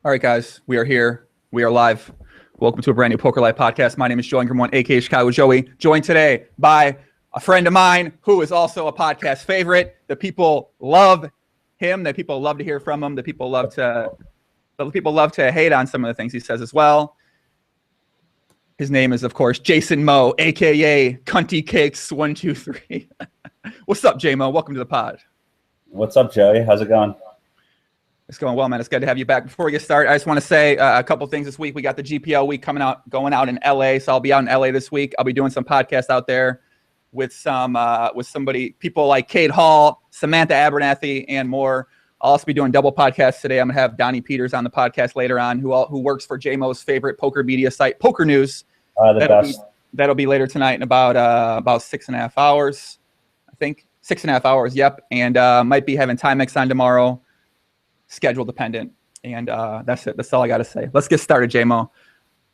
All right, guys, we are here. We are live. Welcome to a brand new Poker Live podcast. My name is Joey Ingram, aka Chicago Joey, joined today by a friend of mine who is also a podcast favorite. The people love him. The people love to hear from him. The people love to hate on some of the things he says as well. His name is, of course, Jason Moe, aka Cunty Cakes 123. What's up, J Mo? Welcome to the pod. What's up, Joey? How's it going? It's going well, man. It's good to have you back. Before we get started, I just want to say a couple things this week. We got the GPL week going out in LA. So I'll be out in LA this week. I'll be doing some podcasts out there with people like Kate Hall, Samantha Abernathy, and more. I'll also be doing double podcasts today. I'm gonna have Donnie Peters on the podcast later on, who works for JMO's favorite poker media site, Poker News. That'll be later tonight in about 6.5 hours. I think 6.5 hours. Yep. And might be having Timex on tomorrow. Schedule dependent, and that's it. That's all I got to say. Let's get started, JMO.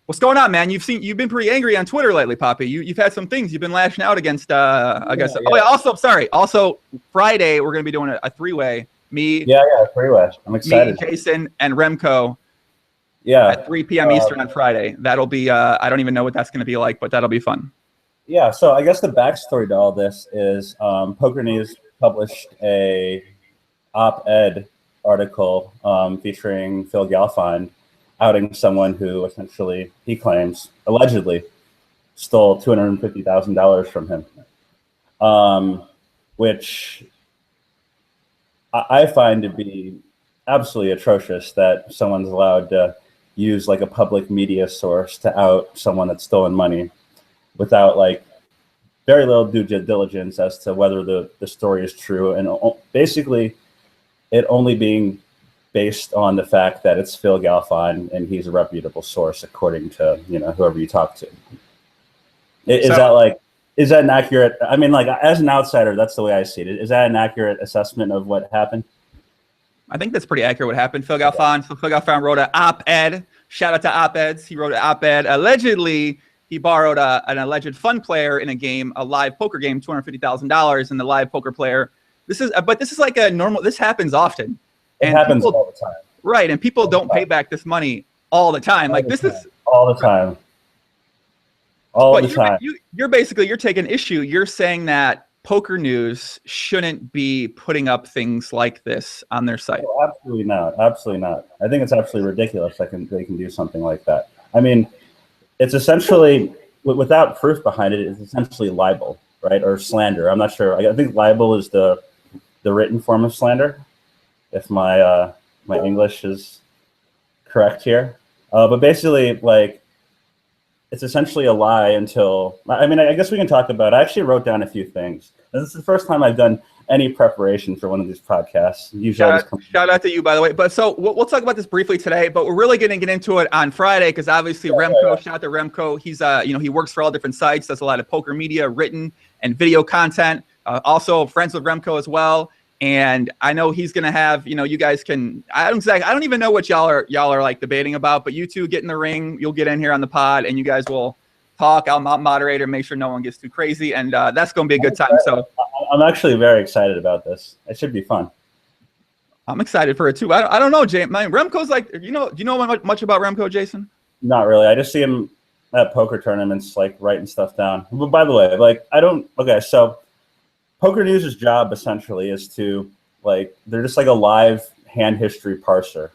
What's going on, man? You've been pretty angry on Twitter lately, Poppy. You've had some things you've been lashing out against. Oh yeah. Also Friday we're gonna be doing a three-way. Me, three-way. I'm excited. Me, Jason, and Remco. Yeah. At 3 p.m. Eastern on Friday. That'll be. I don't even know what that's gonna be like, but that'll be fun. Yeah. So I guess the backstory to all this is Poker News published a op-ed article featuring Phil Galfond outing someone who essentially, he claims, allegedly stole $250,000 from him, which I find to be absolutely atrocious that someone's allowed to use like a public media source to out someone that's stolen money without like very little due diligence as to whether the story is true, and basically it only being based on the fact that it's Phil Galfond and he's a reputable source, according to whoever you talk to. Is that an accurate? I mean, like as an outsider, that's the way I see it. Is that an accurate assessment of what happened? I think that's pretty accurate. What happened? Phil Galfond wrote an op-ed. Shout out to op-eds. He wrote an op-ed. Allegedly, he borrowed an alleged fun player in a game, a live poker game, $250,000, and the live poker player. This is like a normal. This happens often. It happens all the time. Right, and people don't pay back this money all the time. Like this is all the time. All the time. You're taking issue. You're saying that Poker News shouldn't be putting up things like this on their site. Oh, absolutely not. Absolutely not. I think it's absolutely ridiculous that they can do something like that. I mean, it's essentially, without proof behind it, it's essentially libel, right, or slander. I'm not sure. I think libel is the written form of slander, if my English is correct here. But basically, like, it's essentially a lie until, I mean, I guess we can talk about it. I actually wrote down a few things. This is the first time I've done any preparation for one of these podcasts. Usually shout out to you, by the way. But so we'll talk about this briefly today, but we're really going to get into it on Friday because obviously Remco, shout out to Remco. He's, he works for all different sites, does a lot of poker media, written and video content. Also friends with Remco as well. And I know he's gonna have, you guys can. I don't even know what y'all are like debating about, but you two get in the ring. You'll get in here on the pod, and you guys will talk. I'll moderate and make sure no one gets too crazy, and that's gonna be a good time. So I'm actually very excited about this. It should be fun. I'm excited for it too. I don't know, Jay. Remco's like, do you know much about Remco, Jason? Not really. I just see him at poker tournaments, like writing stuff down. But by the way, like so. Poker News' job essentially is to, like, they're just like a live hand history parser.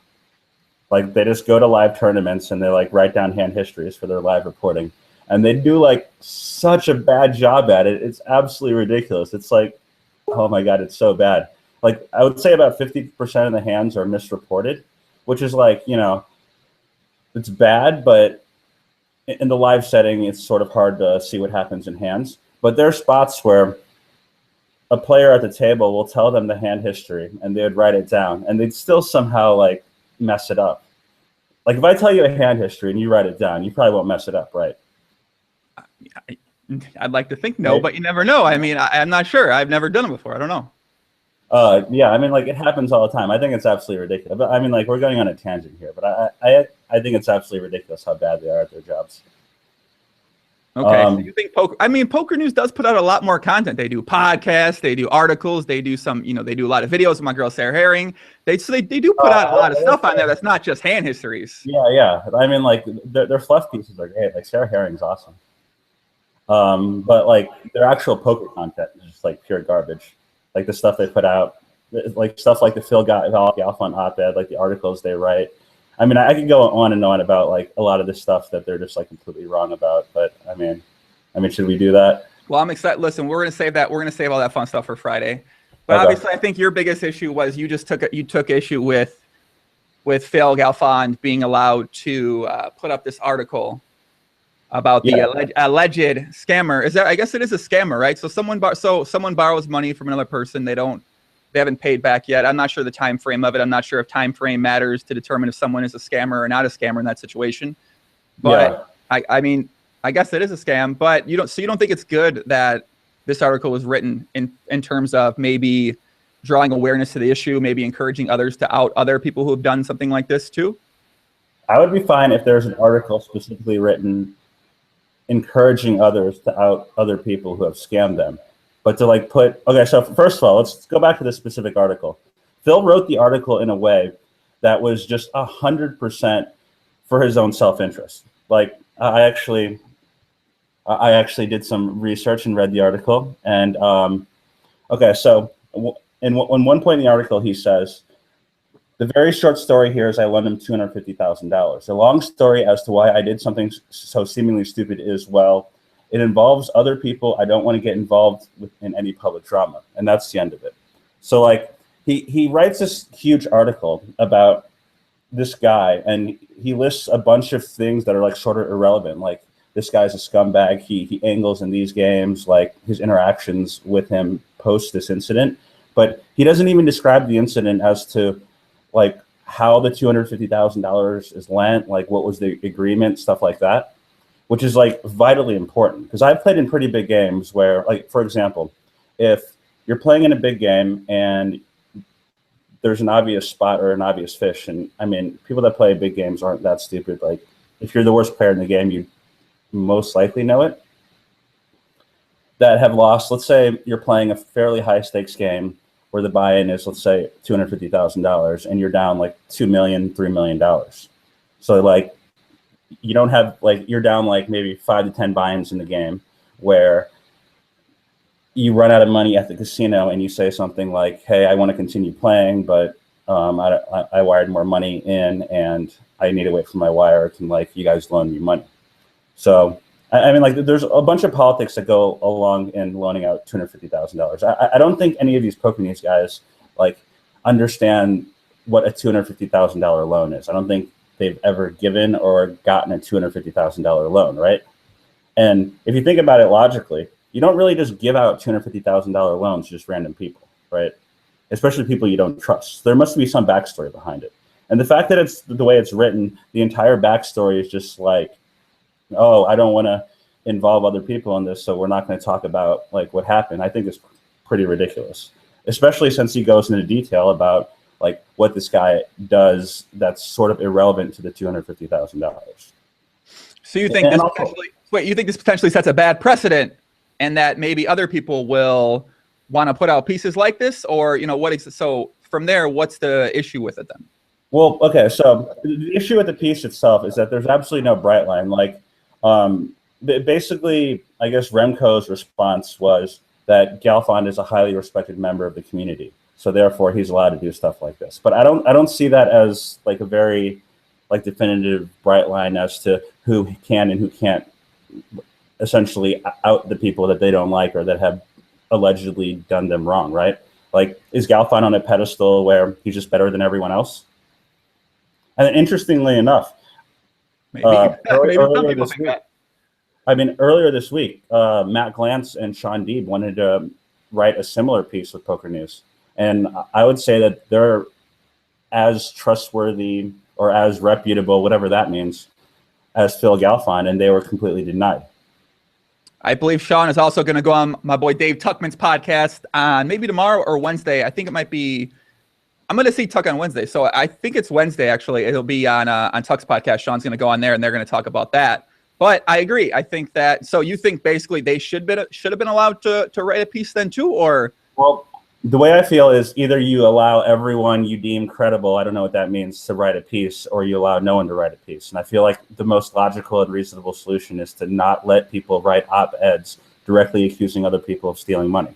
Like they just go to live tournaments and they like write down hand histories for their live reporting. And they do like such a bad job at it. It's absolutely ridiculous. It's like, oh my God, it's so bad. Like I would say about 50% of the hands are misreported, which is like, it's bad, but in the live setting, it's sort of hard to see what happens in hands. But there are spots where a player at the table will tell them the hand history and they would write it down and they'd still somehow like mess it up. Like if I tell you a hand history and you write it down, you probably won't mess it up, right? I'd like to think no, right? But you never know. I mean, I'm not sure. I've never done it before. I don't know. Yeah, I mean, like it happens all the time. I think it's absolutely ridiculous. But I mean, like we're going on a tangent here, but I think it's absolutely ridiculous how bad they are at their jobs. Okay, so you think poker? I mean, Poker News does put out a lot more content. They do podcasts, they do articles, they do some, they do a lot of videos with my girl Sarah Herring. They do put out a lot of stuff on there that's not just hand histories. Yeah. I mean, like their fluff pieces are great. Like Sarah Herring's awesome. But like their actual poker content is just like pure garbage. Like the stuff they put out, like stuff like the Phil Galfond op-ed, like the articles they write. I mean, I could go on and on about like a lot of the stuff that they're just like completely wrong about. But I mean, should we do that? Well, I'm excited. Listen, we're gonna save that. We're gonna save all that fun stuff for Friday. But obviously, I think your biggest issue was you took issue with Phil Galfond being allowed to put up this article about the alleged scammer. I guess it is a scammer, right? So someone borrows money from another person. They haven't paid back yet. I'm not sure the time frame of it. I'm not sure if time frame matters to determine if someone is a scammer or not a scammer in that situation. But I mean, I guess it is a scam. But you don't think it's good that this article was written in terms of maybe drawing awareness to the issue, maybe encouraging others to out other people who have done something like this too? I would be fine if there's an article specifically written encouraging others to out other people who have scammed them. But to like so first of all, let's go back to this specific article. Phil wrote the article in a way that was just 100% for his own self-interest. Like I actually did some research and read the article. And so in one point in the article, he says, the very short story here is I lent him $250,000. The long story as to why I did something so seemingly stupid is, well, it involves other people. I don't want to get involved in any public drama. And that's the end of it. So like he writes this huge article about this guy, and he lists a bunch of things that are like sort of irrelevant. Like this guy's a scumbag. He angles in these games, like his interactions with him post this incident. But he doesn't even describe the incident as to like how the $250,000 is lent, like what was the agreement, stuff like that, which is like vitally important. Because I've played in pretty big games where, like, for example, if you're playing in a big game and there's an obvious spot or an obvious fish, and I mean, people that play big games aren't that stupid. Like if you're the worst player in the game, you most likely know it, that have lost. Let's say you're playing a fairly high stakes game where the buy-in is, let's say, $250,000, and you're down like $2 million, $3 million. So like, you don't have like, you're down like maybe 5 to 10 buy-ins in the game where you run out of money at the casino and you say something like, hey, I want to continue playing, but I wired more money in and I need to wait for my wire. Can like you guys loan me money? So I mean, like, there's a bunch of politics that go along in loaning out $250,000. I don't think any of these Poker News guys like understand what a $250,000 loan is. I don't think they've ever given or gotten a $250,000 loan, right? And if you think about it logically, you don't really just give out $250,000 loans to just random people, right? Especially people you don't trust. There must be some backstory behind it. And the fact that it's the way it's written, the entire backstory is just like, oh, I don't want to involve other people in this, so we're not going to talk about like what happened. I think it's pretty ridiculous, especially since he goes into detail about like what this guy does that's sort of irrelevant to the $250,000. So you think this potentially sets a bad precedent, and that maybe other people will want to put out pieces like this, or so from there, what's the issue with it then? Well, okay, so the issue with the piece itself is that there's absolutely no bright line. Like, basically, I guess Remco's response was that Galfond is a highly respected member of the community, so therefore he's allowed to do stuff like this. But I don't see that as like a very like definitive bright line as to who can and who can't essentially out the people that they don't like or that have allegedly done them wrong, right? Like, is Galfond on a pedestal where he's just better than everyone else? And interestingly enough, earlier this week, Matt Glantz and Sean Deeb wanted to write a similar piece with Poker News. And I would say that they're as trustworthy or as reputable, whatever that means, as Phil Galfond, and they were completely denied. I believe Sean is also going to go on my boy Dave Tuckman's podcast on maybe tomorrow or Wednesday. I think it might be. I'm going to see Tuck on Wednesday, so I think it's Wednesday. Actually, it'll be on Tuck's podcast. Sean's going to go on there, and they're going to talk about that. But I agree. I think that. So you think basically they should have been allowed to write a piece then too, or? Well, the way I feel is either you allow everyone you deem credible, I don't know what that means, to write a piece, or you allow no one to write a piece. And I feel like the most logical and reasonable solution is to not let people write op-eds directly accusing other people of stealing money.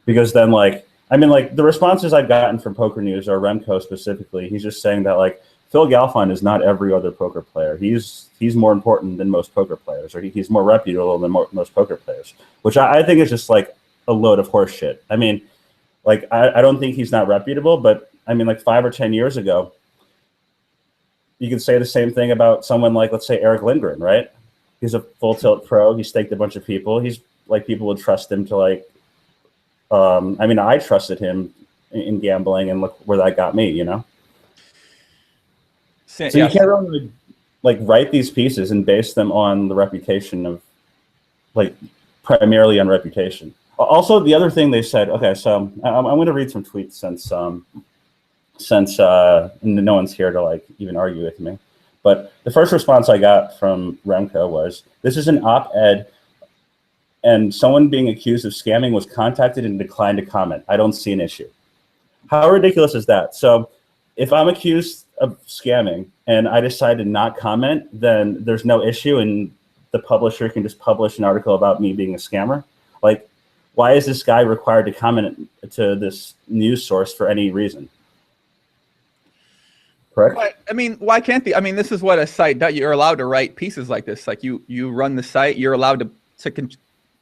Because then, like, I mean, like, the responses I've gotten from Poker News, or Remco specifically, he's just saying that, like, Phil Galfond is not every other poker player. He's more important than most poker players, or he's more reputable than most poker players, which I think is just, like, a load of horse shit. I mean, like, I don't think he's not reputable, but I mean, like 5 or 10 years ago, you could say the same thing about someone like, let's say, Eric Lindgren, right? He's a full tilt pro. He staked a bunch of people. He's like, people would trust him to, like, I mean, I trusted him in gambling, and look where that got me, you know? So you can't really, like, write these pieces and base them on the reputation of, like, primarily on reputation. Also, the other thing they said, okay, so I'm going to read some tweets since no one's here to, like, even argue with me. But the first response I got from Remco was, this is an op-ed, and someone being accused of scamming was contacted and declined to comment. I don't see an issue. How ridiculous is that? So if I'm accused of scamming and I decide to not comment, then there's no issue, and the publisher can just publish an article about me being a scammer. Like, why is this guy required to comment to this news source for any reason? Correct? But, I mean, why can't the? I mean, this is what a site does. You're allowed to write pieces like this. Like, you run the site. You're allowed to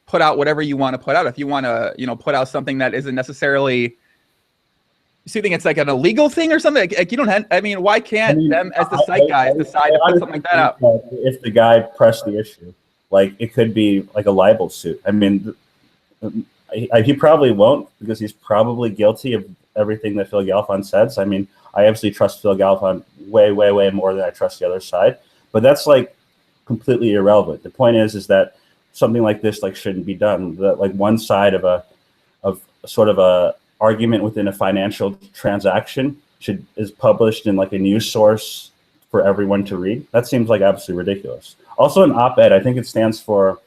put out whatever you want to put out. If you want to, put out something that isn't necessarily. So you think it's like an illegal thing or something? Like, you don't have. I mean, why can't them as the site guys decide to put something like that out? If the guy pressed the issue, like, it could be like a libel suit. I mean, he probably won't, because he's probably guilty of everything that Phil Galfond says. I mean, I obviously trust Phil Galfond way, way, way more than I trust the other side. But that's, like, completely irrelevant. The point is that something like this, like, shouldn't be done. That, like, one side of sort of a argument within a financial transaction is published in, like, a news source for everyone to read. That seems like absolutely ridiculous. Also, an op-ed, I think it stands for,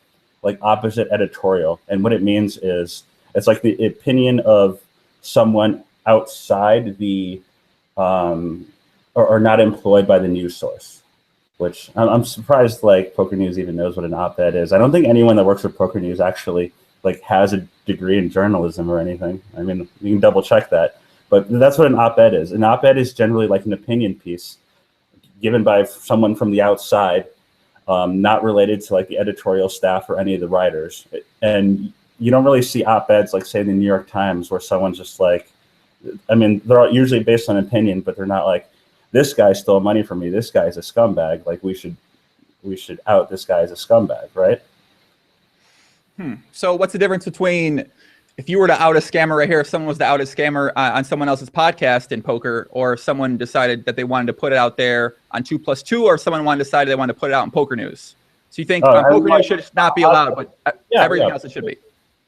like, opposite editorial, and what it means is it's like the opinion of someone outside the or not employed by the news source, which I'm surprised, like, Poker News even knows what an op-ed is. I don't think anyone that works for Poker News actually, like, has a degree in journalism or anything. I mean, you can double check that, but that's what an op-ed is. An op-ed is generally like an opinion piece given by someone from the outside, not related to, like, the editorial staff or any of the writers. And you don't really see op-eds, like, say, in the New York Times, where someone's just like, I mean, they're usually based on opinion, but they're not like, this guy stole money from me, this guy's a scumbag, like, we should out this guy as a scumbag, right? So what's the difference between, if you were to out a scammer right here, if someone was to out a scammer on someone else's podcast in poker, or if someone decided that they wanted to put it out there on 2+2, or if someone decided they wanted to put it out in Poker News? So you think Poker News should not be allowed, but everything else it should be?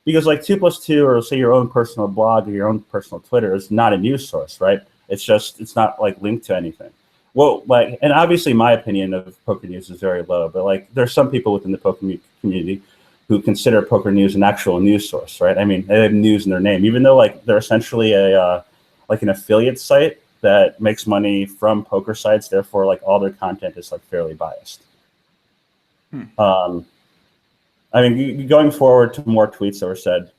Because, like, 2+2, or say your own personal blog or your own personal Twitter, is not a news source, right? It's not, like, linked to anything. Well, like, and obviously my opinion of Poker News is very low, but, like, there's some people within the poker community who consider Poker News an actual news source, right? I mean, they have news in their name, even though, like, they're essentially like an affiliate site that makes money from poker sites. Therefore, like, all their content is, like, fairly biased. I mean, going forward to more tweets that were said,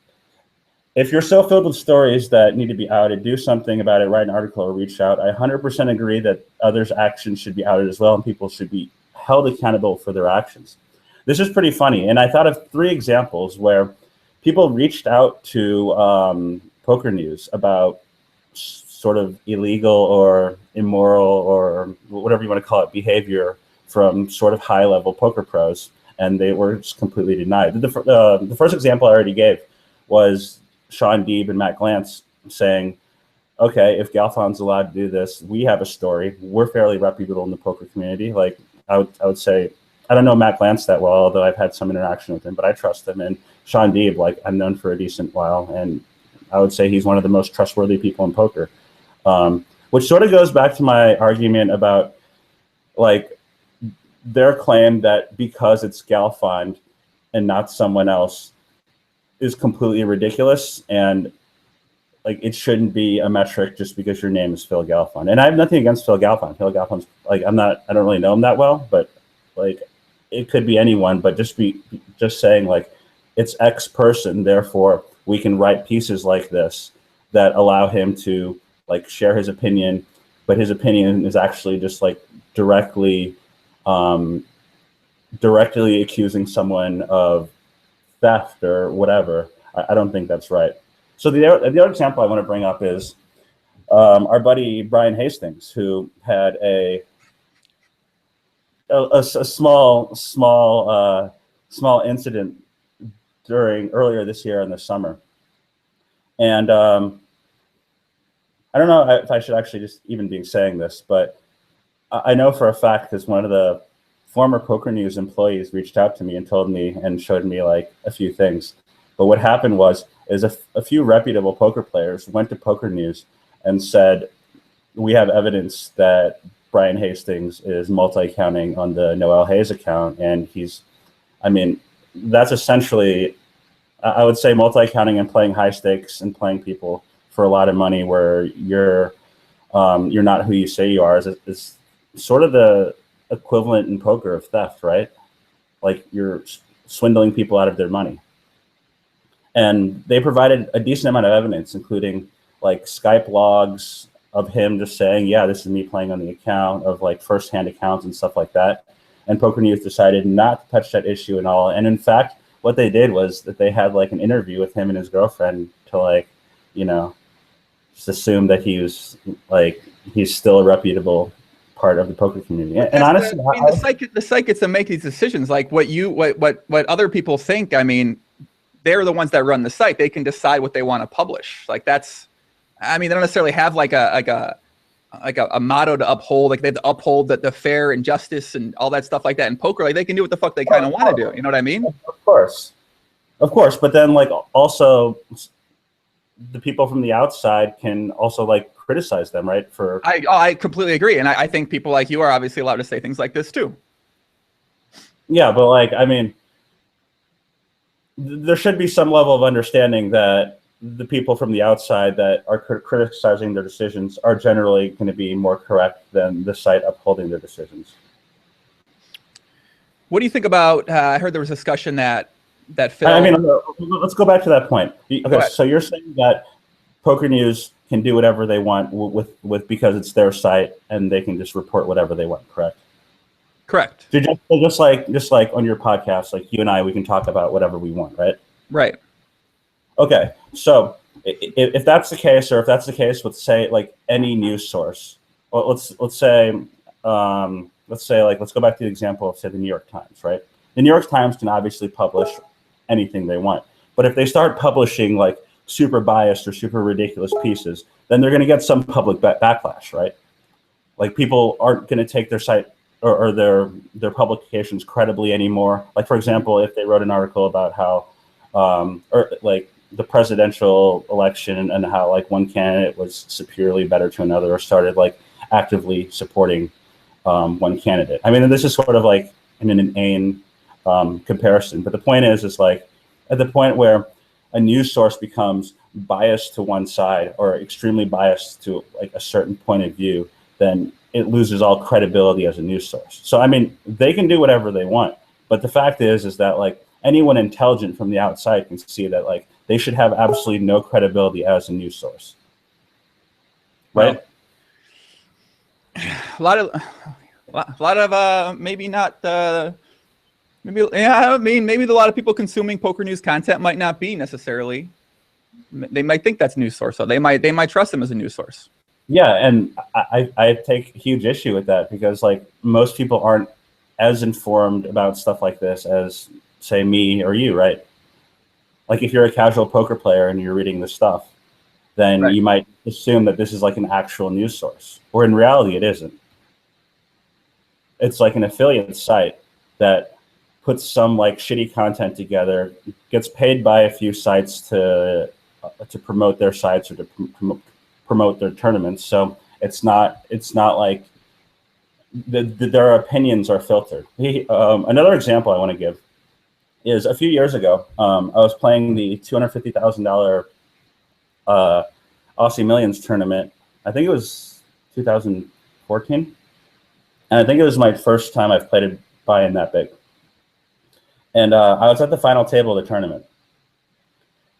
if you're so filled with stories that need to be outed, do something about it, write an article or reach out. I 100% agree that others' actions should be outed as well, and people should be held accountable for their actions. This is pretty funny, and I thought of 3 examples where people reached out to Poker News about sort of illegal or immoral or whatever you want to call it behavior from sort of high-level poker pros, and they were just completely denied. The first example I already gave was Sean Deeb and Matt Glantz saying, okay, if Galfond's allowed to do this, we have a story. We're fairly reputable in the poker community. Like, I would say, I don't know Matt Glantz that well, although I've had some interaction with him, but I trust him. And Sean Deeb, like, I've known for a decent while, and I would say he's one of the most trustworthy people in poker. Which sort of goes back to my argument about, like, their claim that because it's Galfond and not someone else is completely ridiculous, and like it shouldn't be a metric just because your name is Phil Galfond. And I have nothing against Phil Galfond. Phil Galfond's like I don't really know him that well, but like it could be anyone. But just saying like it's X person, therefore we can write pieces like this that allow him to like share his opinion, but his opinion is actually just like directly accusing someone of theft or whatever. I don't think that's right. So the other example I want to bring up is our buddy Brian Hastings, who had a small incident earlier this year in the summer, and I don't know if I should actually just even be saying this, but I know for a fact because one of the former Poker News employees reached out to me and told me and showed me like a few things. But what happened is a few reputable poker players went to Poker News and said, we have evidence that Brian Hastings is multi-counting on the Noel Hayes account. And that's essentially, I would say multi-counting and playing high stakes and playing people for a lot of money where you're not who you say you are is sort of the equivalent in poker of theft, right? Like you're swindling people out of their money. And they provided a decent amount of evidence, including like Skype logs of him just saying, yeah, this is me playing on the account, of like firsthand accounts and stuff like that. And Poker News decided not to touch that issue at all. And in fact, what they did was that they had like an interview with him and his girlfriend to like, just assume that he's still a reputable part of the poker community. And honestly, the site gets to make these decisions. Like what other people think. I mean, they're the ones that run the site. They can decide what they want to publish. Like they don't necessarily have like a motto to uphold. Like they have to uphold the fair and justice and all that stuff like that in poker. Like they can do what the fuck they kind of want to do. You know what I mean? Of course. But then like also the people from the outside can also like criticize them, right? I completely agree. And I think people like you are obviously allowed to say things like this too. Yeah, but like, I mean, there should be some level of understanding that the people from the outside that are criticizing their decisions are generally going to be more correct than the site upholding their decisions. What do you think about, I heard there was discussion that Phil... I mean, let's go back to that point. Okay, so you're saying that Poker News can do whatever they want with because it's their site and they can just report whatever they want, correct? Correct. Just like on your podcast, like you and I, we can talk about whatever we want, right? Right. Okay, so if that's the case, or if that's the case with say like any news source, well, let's go back to the example of say the New York Times, right? The New York Times can obviously publish anything they want, but if they start publishing like super biased or super ridiculous pieces, then they're going to get some public backlash, right? Like people aren't going to take their site or their publications credibly anymore. Like for example, if they wrote an article about how or like the presidential election and how like one candidate was superiorly better to another, or started like actively supporting one candidate. I mean, this is sort of like an inane comparison, but the point is like at the point where a news source becomes biased to one side or extremely biased to like a certain point of view, then it loses all credibility as a news source. So, I mean, they can do whatever they want, but the fact is that like anyone intelligent from the outside can see that like they should have absolutely no credibility as a news source. Right? Well, a lot of maybe not maybe, yeah, I mean, maybe a lot of people consuming Poker News content might not be necessarily, they might think that's news source, so they might trust them as a news source. Yeah, and I take huge issue with that because like most people aren't as informed about stuff like this as say me or you, right? Like if you're a casual poker player and you're reading this stuff, then right, you might assume that this is like an actual news source, or in reality it isn't. It's like an affiliate site that puts some like shitty content together, gets paid by a few sites to promote their sites or to promote their tournaments. So it's not like their opinions are filtered. Another example I want to give is a few years ago, I was playing the $250,000 Aussie Millions tournament. I think it was 2014. And I think it was my first time I've played a buy-in that big. And I was at the final table of the tournament.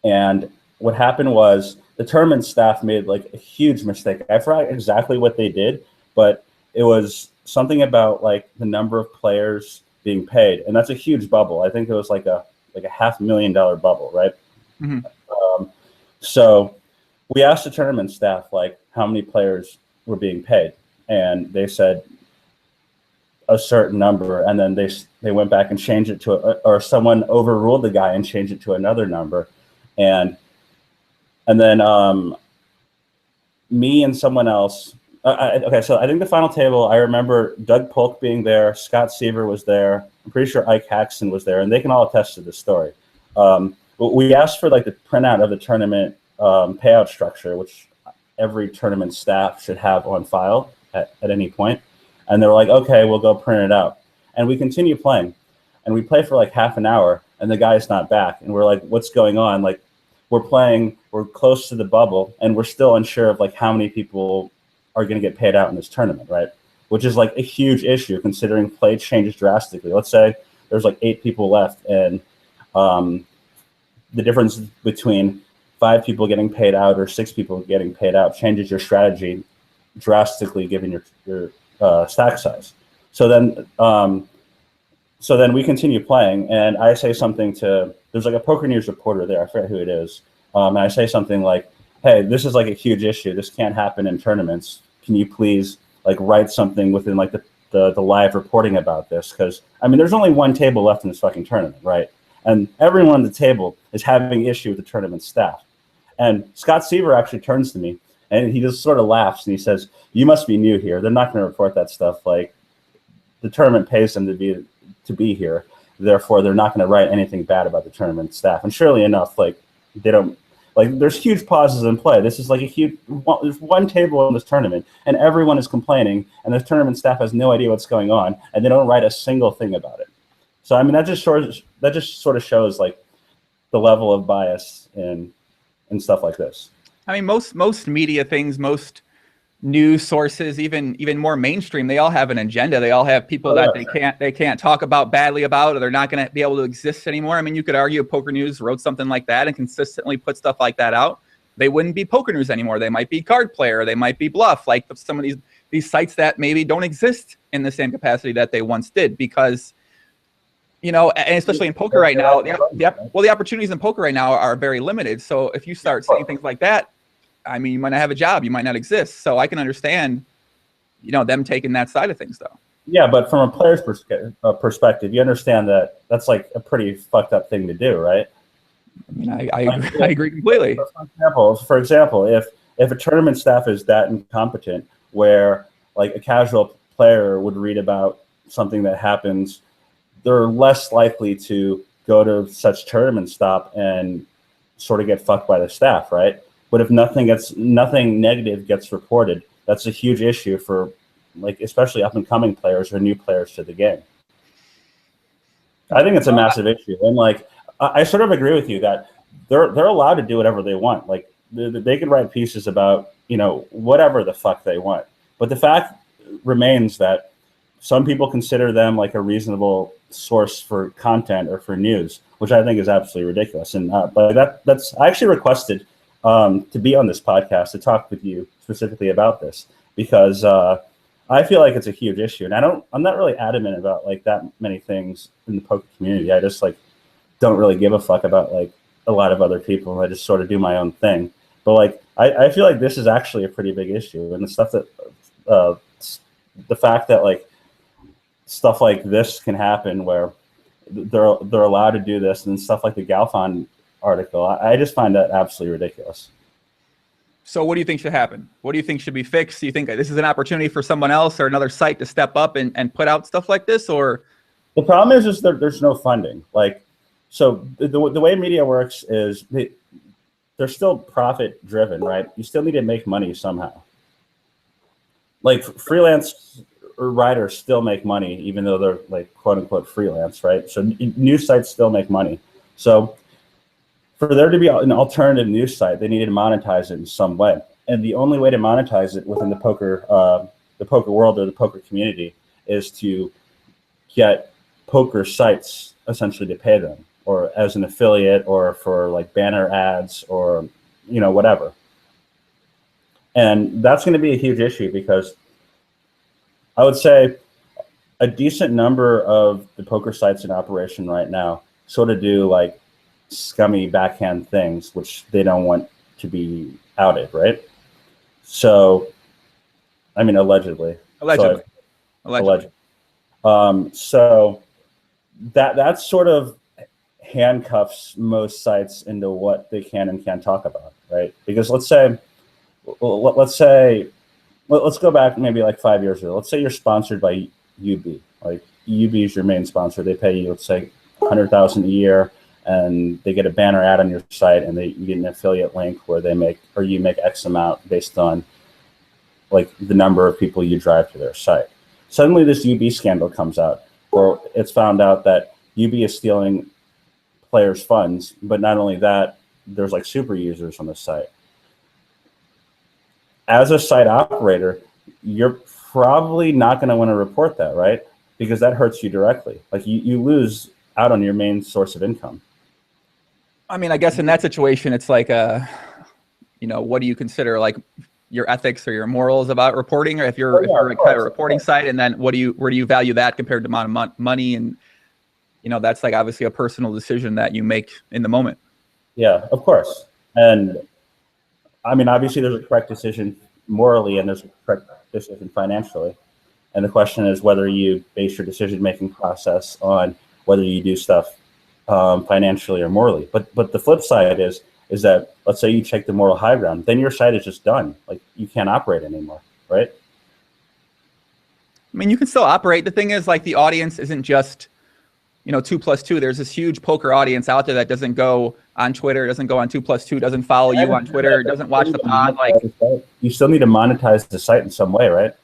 And what happened was the tournament staff made like a huge mistake. I forgot exactly what they did, but it was something about like the number of players being paid. And that's a huge bubble. I think it was like a $500,000 bubble, right? Mm-hmm. So we asked the tournament staff like how many players were being paid. And they said a certain number, and then they went back and changed it to or someone overruled the guy and changed it to another number, and then me and someone else. Okay, so I think the final table, I remember Doug Polk being there, Scott Seaver was there, I'm pretty sure Ike Haxton was there, and they can all attest to this story. We asked for like the printout of the tournament payout structure, which every tournament staff should have on file at any point. And they were like, okay, we'll go print it out. And we continue playing. And we play for like half an hour, and the guy's not back. And we're like, what's going on? Like, we're close to the bubble, and we're still unsure of like how many people are going to get paid out in this tournament, right? Which is like a huge issue considering play changes drastically. Let's say there's like 8 people left, and the difference between 5 people getting paid out or 6 people getting paid out changes your strategy drastically given your stack size. So then we continue playing, and I say something there's like a Poker News reporter there, I forget who it is, and I say something like, hey, this is like a huge issue, this can't happen in tournaments, can you please like write something within like the live reporting about this? Because I mean, there's only one table left in this fucking tournament, right? And everyone at the table is having issue with the tournament staff. And Scott Seaver actually turns to me, and he just sort of laughs, and he says, you must be new here. They're not going to report that stuff. Like, the tournament pays them to be here. Therefore, they're not going to write anything bad about the tournament staff. And surely enough, like, they don't, like, there's huge pauses in play. This is like there's one table in this tournament, and everyone is complaining, and the tournament staff has no idea what's going on, and they don't write a single thing about it. So, I mean, that just sort of shows, like, the level of bias in stuff like this. I mean, most media things, most news sources, even more mainstream, they all have an agenda. They all have people that they can't talk about badly about, or they're not going to be able to exist anymore. I mean, you could argue if Poker News wrote something like that and consistently put stuff like that out, they wouldn't be Poker News anymore. They might be Card Player, they might be Bluff, like some of these sites that maybe don't exist in the same capacity that they once did, because and especially in poker right now, the opportunities in poker right now are very limited. So if you start saying things like that, I mean, you might not have a job, you might not exist. So I can understand, them taking that side of things, though. Yeah, but from a player's perspective, you understand that that's like a pretty fucked up thing to do, right? I mean, I agree completely. For example, if a tournament staff is that incompetent, where like a casual player would read about something that happens, they're less likely to go to such tournament stop and sort of get fucked by the staff, right? But if nothing negative gets reported, that's a huge issue for, like, especially up and coming players or new players to the game. I think it's a massive issue, and like I sort of agree with you that they're allowed to do whatever they want. Like they can write pieces about whatever the fuck they want, but the fact remains that some people consider them like a reasonable source for content or for news, which I think is absolutely ridiculous. And but that's I actually requested to be on this podcast to talk with you specifically about this, because I feel like it's a huge issue, and I'm not really adamant about like that many things in the poker community. I just like don't really give a fuck about like a lot of other people. I just sort of do my own thing. But like I feel like this is actually a pretty big issue, and the stuff that the fact that like stuff like this can happen where they're allowed to do this, and stuff like the Galfond article, I just find that absolutely ridiculous. So what do you think should happen? What do you think should be fixed? Do you think this is an opportunity for someone else or another site to step up and put out stuff like this? Or the problem is just there's no funding. Like, so the way media works is they're still profit driven, right? You still need to make money somehow. Like freelance writers still make money, even though they're like quote unquote freelance, right? So news sites still make money. So for there to be an alternative news site, they needed to monetize it in some way. And the only way to monetize it within the poker world or the poker community is to get poker sites essentially to pay them, or as an affiliate, or for like banner ads, or whatever. And that's going to be a huge issue, because I would say a decent number of the poker sites in operation right now sort of do like scummy backhand things, which they don't want to be outed, right? So, I mean, allegedly. So that sort of handcuffs most sites into what they can and can't talk about, right? Because let's go back maybe like 5 years ago. Let's say you're sponsored by UB. Like UB is your main sponsor. They pay you, let's say, $100,000 a year, and they get a banner ad on your site, and you get an affiliate link where you make X amount based on like the number of people you drive to their site. Suddenly this UB scandal comes out, where it's found out that UB is stealing players' funds, but not only that, there's like super users on the site. As a site operator, you're probably not going to want to report that, right? Because that hurts you directly. Like you lose out on your main source of income. I mean, I guess in that situation, it's like, what do you consider like your ethics or your morals about reporting? Or if you're a reporting site, and then where do you value that compared to amount of money? And, that's like obviously a personal decision that you make in the moment. Yeah, of course. And I mean, obviously there's a correct decision morally, and there's a correct decision financially. And the question is whether you base your decision-making process on whether you do stuff financially or morally. But the flip side is that, let's say you take the moral high ground, then your site is just done. Like you can't operate anymore, right? I mean, you can still operate. The thing is, like, the audience isn't just, 2+2. There's this huge poker audience out there that doesn't go on Twitter, doesn't go on 2+2, doesn't follow you on Twitter, doesn't watch the pod. Like, you still need to monetize the site in some way, right?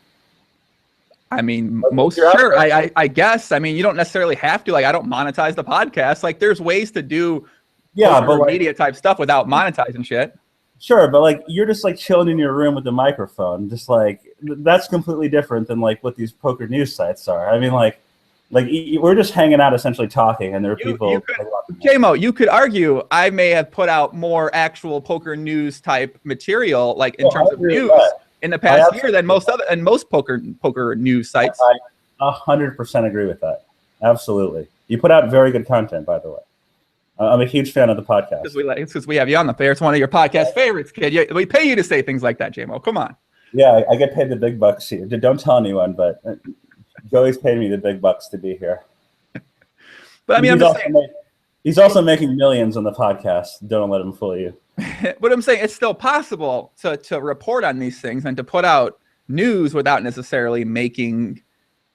I mean, sure. I guess. I mean, you don't necessarily have to. Like, I don't monetize the podcast. Like, there's ways to do but media type stuff without monetizing shit. Sure, but like you're just like chilling in your room with a microphone, just like that's completely different than like what these poker news sites are. I mean, like we're just hanging out, essentially talking, and there are people. J-Mo, you could argue I may have put out more actual poker news type material, like in terms of news, in the past year than most poker news sites. I 100% agree with that. Absolutely, you put out very good content, by the way. I'm a huge fan of the podcast. Because we have you on the fair. It's one of your podcast favorites, kid. We pay you to say things like that, J-Mo. Come on. Yeah, I get paid the big bucks here. Don't tell anyone, but Joey's paid me the big bucks to be here. But I mean, he's also making millions on the podcast. Don't let him fool you. But I'm saying it's still possible to report on these things and to put out news without necessarily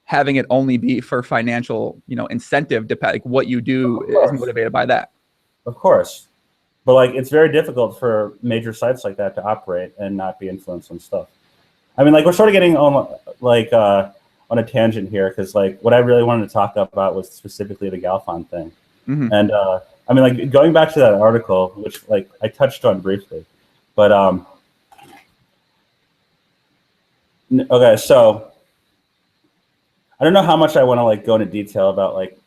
having it only be for financial, incentive. Like what you do is motivated by that. Of course. But like, it's very difficult for major sites like that to operate and not be influenced on stuff. I mean, like, we're sort of getting on a tangent here, because like what I really wanted to talk about was specifically the Galfond thing. Mm-hmm. And I mean, like, going back to that article, which like I touched on briefly, but okay, so I don't know how much I want to like go into detail about like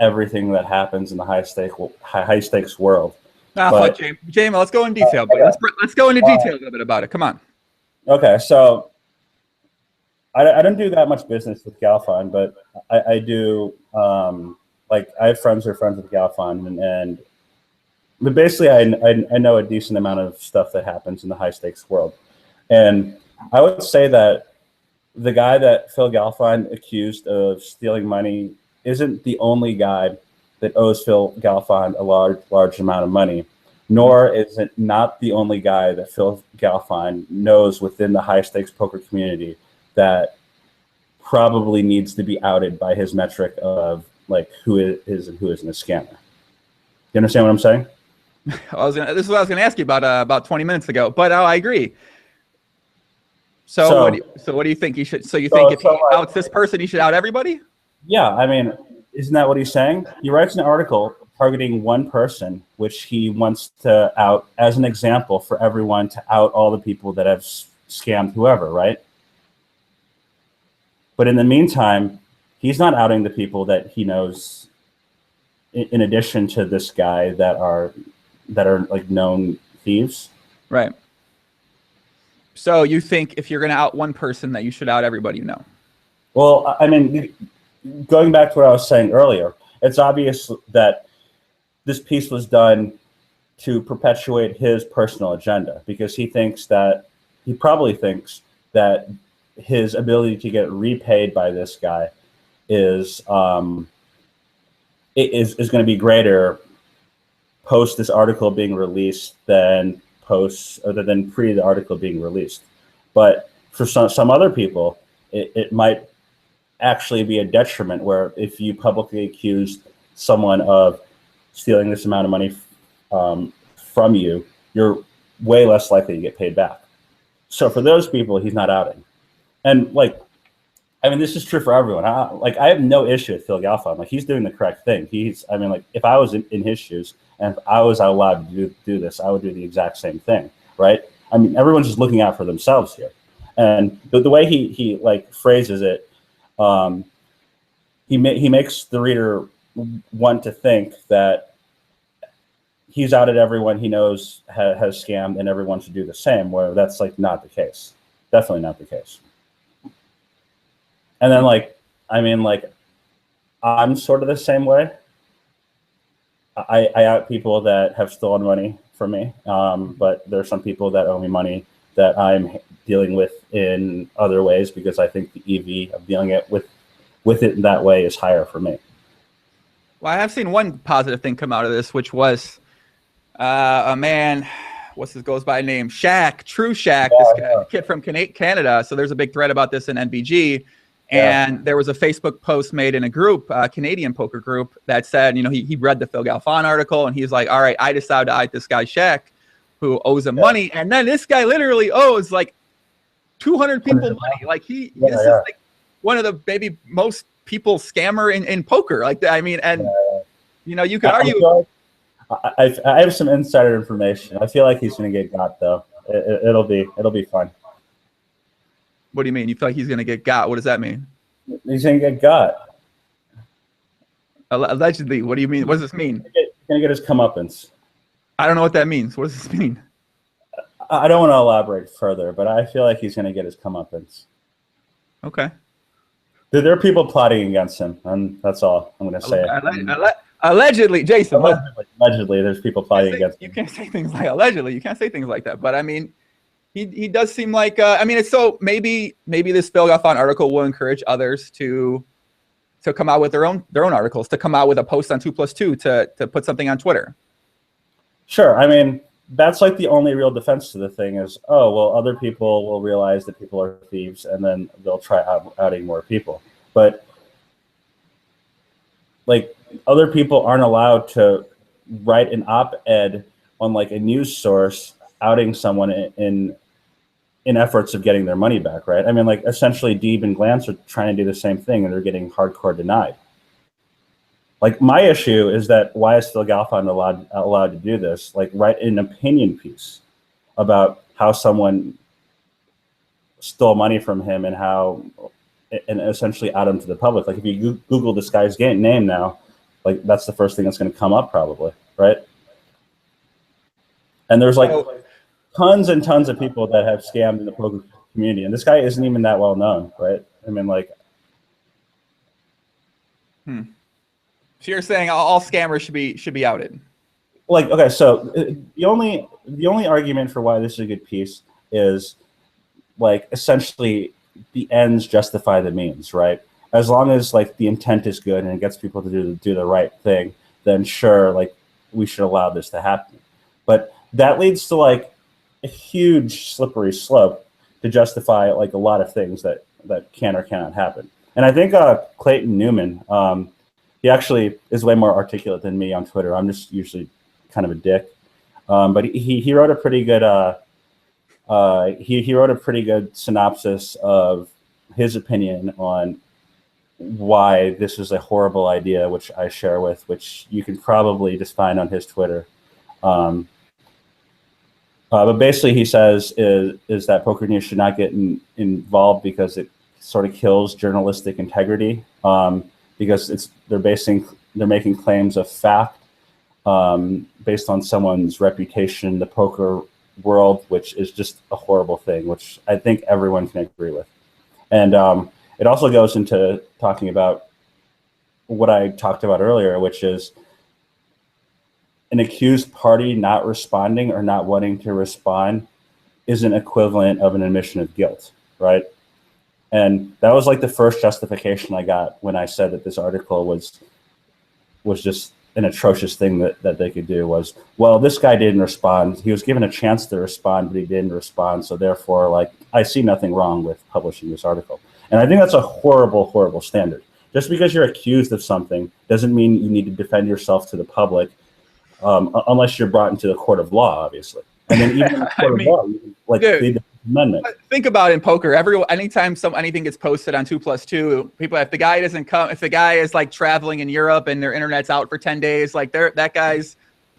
everything that happens in the high stakes world. Fuck Jamie, let's go in detail. Let's go into detail a little bit about it. Come on. Okay, so I don't do that much business with Galfond, but I do. Like, I have friends who are friends with Galfond, but basically I know a decent amount of stuff that happens in the high stakes world, and I would say that the guy that Phil Galfond accused of stealing money isn't the only guy that owes Phil Galfond a large amount of money, nor is it not the only guy that Phil Galfond knows within the high stakes poker community that probably needs to be outed by his metric of like who is and who isn't a scammer. You understand what I'm saying? This is what I was going to ask you about 20 minutes ago, but I agree. So what do you think he should? So you think if he outs this person, he should out everybody? Yeah, I mean, isn't that what he's saying? He writes an article targeting one person, which he wants to out as an example for everyone to out all the people that have scammed whoever, right? But in the meantime, he's not outing the people that he knows in addition to this guy that are like known thieves. Right. So you think if you're going to out one person that you should out everybody you know? Well, I mean, going back to what I was saying earlier, it's obvious that this piece was done to perpetuate his personal agenda, because he probably thinks that his ability to get repaid by this guy is going to be greater post this article being released than pre the article being released. But for some other people, it might actually be a detriment, where if you publicly accuse someone of stealing this amount of money from you, you're way less likely to get paid back. So for those people, he's not outing. And this is true for everyone. I have no issue with Phil Galfond. Like, he's doing the correct thing. If I was in his shoes and if I was allowed to do this, I would do the exact same thing, right? I mean, everyone's just looking out for themselves here. And the way he phrases it, he makes the reader want to think that he's outed everyone he knows has scammed and everyone should do the same, where that's not the case. Definitely not the case. And then I'm sort of the same way. I out people that have stolen money from me, but there are some people that owe me money that I'm dealing with in other ways, because I think the EV of dealing with it in that way is higher for me. Well, I have seen one positive thing come out of this, which was a man, goes by name Shaq, True Shaq, this kid from Canada. So there's a big thread about this in NBG. And there was a Facebook post made in a group, a Canadian poker group, that said, he read the Phil Galfond article and he's like, all right, I decided to out this guy Shaq, who owes him money. And then this guy literally owes 200 people money. This is one of the maybe most people scammer in poker. You could argue. I have some insider information. I feel like he's going to get got, though. It'll be fun. What do you mean? You feel like he's going to get got? What does that mean? He's going to get got. Allegedly. What do you mean? What does this mean? He's going to get his comeuppance. I don't know what that means. What does this mean? I don't want to elaborate further, but I feel like he's going to get his comeuppance. Okay. There are people plotting against him, and that's all I'm going to say. Allegedly, Jason. Allegedly, there's people plotting against him. You can't say things like allegedly. You can't say things like that. But I mean, he does seem like. It's so maybe this Phil Galfond article will encourage others to come out with their own articles, to come out with a post on 2+2, to put something on Twitter. Sure. I mean, that's the only real defense to the thing is, oh, well, other people will realize that people are thieves and then they'll try outing more people. But other people aren't allowed to write an op-ed on a news source outing someone in efforts of getting their money back, right? I mean, essentially Deeb and Glance are trying to do the same thing and they're getting hardcore denied. My issue is that why is Phil Galfond allowed to do this? Write an opinion piece about how someone stole money from him and essentially out him to the public. If you Google this guy's name now, that's the first thing that's going to come up probably, right? And there's tons and tons of people that have scammed in the poker community, and this guy isn't even that well known, right? I mean, So you're saying all scammers should be outed? Okay, so the only argument for why this is a good piece is essentially the ends justify the means, right? As long as the intent is good and it gets people to do the right thing, then sure, we should allow this to happen. But that leads to a huge slippery slope to justify a lot of things that can or cannot happen. And I think Clayton Newman, he actually is way more articulate than me on Twitter. I'm just usually kind of a dick. But he wrote a pretty good he wrote a pretty good synopsis of his opinion on why this was a horrible idea, which I share with, which you can probably just find on his Twitter. But basically, he says is that Poker News should not get involved because it sort of kills journalistic integrity, because they're making claims of fact based on someone's reputation in the poker world, which is just a horrible thing, which I think everyone can agree with. And it also goes into talking about what I talked about earlier, which is an accused party not responding or not wanting to respond is an equivalent of an admission of guilt, right? And that was like the first justification I got when I said that this article was just an atrocious thing that they could do. Was, well, this guy didn't respond. He was given a chance to respond, but he didn't respond. So therefore, like, I see nothing wrong with publishing this article. And I think that's a horrible, horrible standard. Just because you're accused of something doesn't mean you need to defend yourself to the public, unless you're brought into the court of law, obviously. And then even in the court of law, you can, like, plead the amendment. Think about it in poker. Anytime anything gets posted on 2+2, people, if the guy doesn't come, if the guy is like traveling in Europe and their internet's out for 10 days, like that guy's,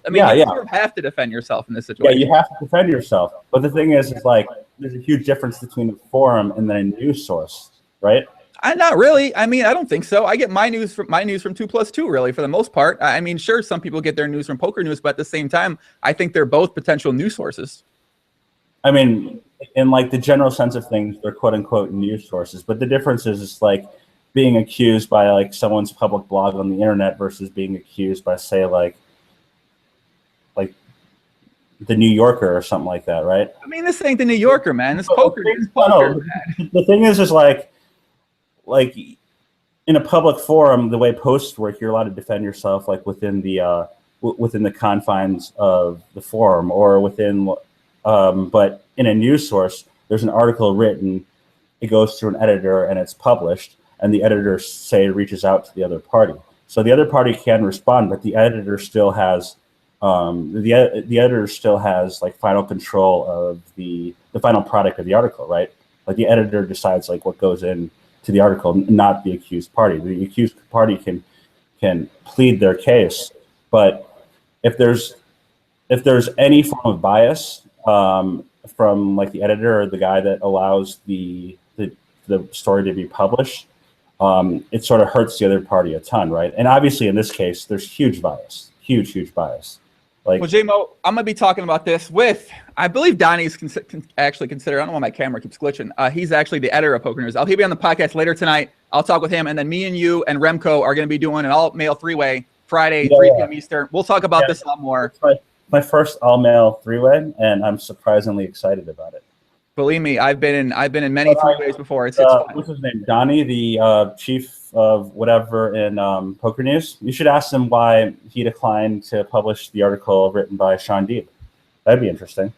I mean, you have to defend yourself in this situation. Yeah, you have to defend yourself. But the thing is like, there's a huge difference between a forum and then a news source, right? Not really. I mean, I don't think so. I get my news from 2+2, really, for the most part. I mean, sure, some people get their news from Poker News, but at the same time, I think they're both potential news sources. I mean, in like the general sense of things, they're quote unquote news sources. But the difference is like being accused by like someone's public blog on the internet versus being accused by, say, like the New Yorker or something like that, right? I mean, this ain't the New Yorker, man. This poker. The thing is like in a public forum, the way posts work, you're allowed to defend yourself like within the confines of the forum or within. But in a news source, there's an article written, it goes through an editor and it's published, and the editor, say, reaches out to the other party. So the other party can respond, but the editor still has the editor still has like final control of the final product of the article, right? Like the editor decides like what goes in to the article, not the accused party. The accused party can plead their case, but if there's any form of bias from like the editor or the guy that allows the story to be published, it sort of hurts the other party a ton, right? And obviously in this case, there's huge bias, huge bias. Like, well, J-Mo, I'm going to be talking about this with, I believe Donnie's actually considered, I don't know why my camera keeps glitching. He's actually the editor of Poker News. He'll be on the podcast later tonight. I'll talk with him. And then me and you and Remco are going to be doing an all-male three-way Friday, 3 p.m. Eastern. We'll talk about this a lot more. It's my first all-male three-way, and I'm surprisingly excited about it. Believe me, I've been in many three-ways before. It's fun. What's his name? Donnie, the chief of whatever in Poker News. You should ask him why he declined to publish the article written by Sean Deeb. That'd be interesting.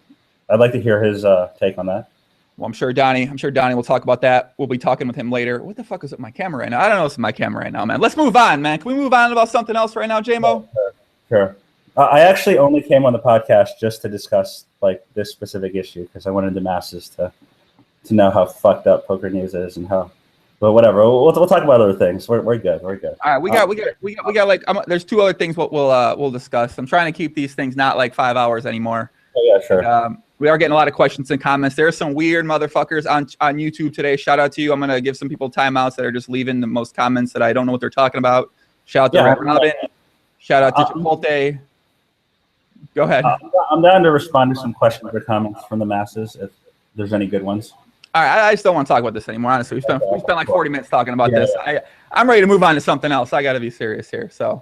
I'd like to hear his take on that. Well, I'm sure Donnie will talk about that. We'll be talking with him later. What the fuck is with my camera right now? I don't know what's with my camera right now, man. Let's move on, man. Can we move on about something else right now, J-Mo? Sure. I actually only came on the podcast just to discuss like this specific issue because I wanted the masses to know how fucked up Poker News is and how. But whatever, we'll talk about other things. We're good. We're good. All right, we got like there's two other things we'll discuss. I'm trying to keep these things not like 5 hours anymore. Oh, yeah, sure. We are getting a lot of questions and comments. There are some weird motherfuckers on YouTube today. Shout out to you. I'm gonna give some people timeouts that are just leaving the most comments that I don't know what they're talking about. Shout out to Red Robin. Shout out to Chipotle. Go ahead. I'm down to respond to some questions or comments from the masses if there's any good ones. All right, I just don't want to talk about this anymore. Honestly, we spent like 40 minutes talking about this. I'm ready to move on to something else. I got to be serious here. So,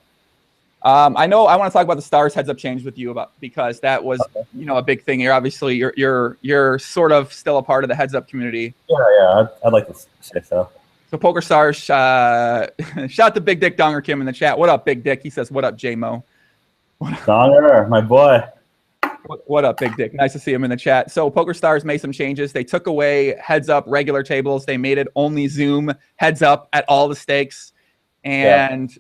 I know I want to talk about the Stars heads up change with you because that was a big thing here. Obviously, you're sort of still a part of the heads up community. Yeah, I'd like to say so. So Pokerstars, shout to Big Dick Donger Kim in the chat. What up, Big Dick? He says, "What up, J-Mo?" Donger, my boy. What up, Big Dick? Nice to see him in the chat. So Pokerstars made some changes. They took away heads up regular tables. They made it only Zoom heads up at all the stakes. And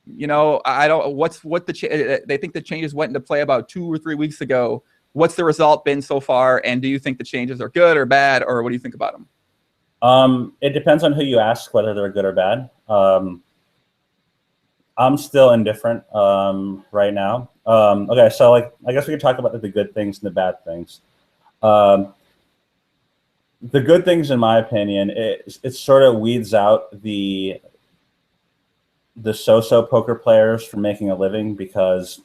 I don't. They think the changes went into play about 2 or 3 weeks ago. What's the result been so far? And do you think the changes are good or bad, or what do you think about them? It depends on who you ask whether they're good or bad. I'm still indifferent right now. Okay, so like I guess we could talk about the good things and the bad things. The good things, in my opinion, it sort of weeds out the so-so poker players from making a living, because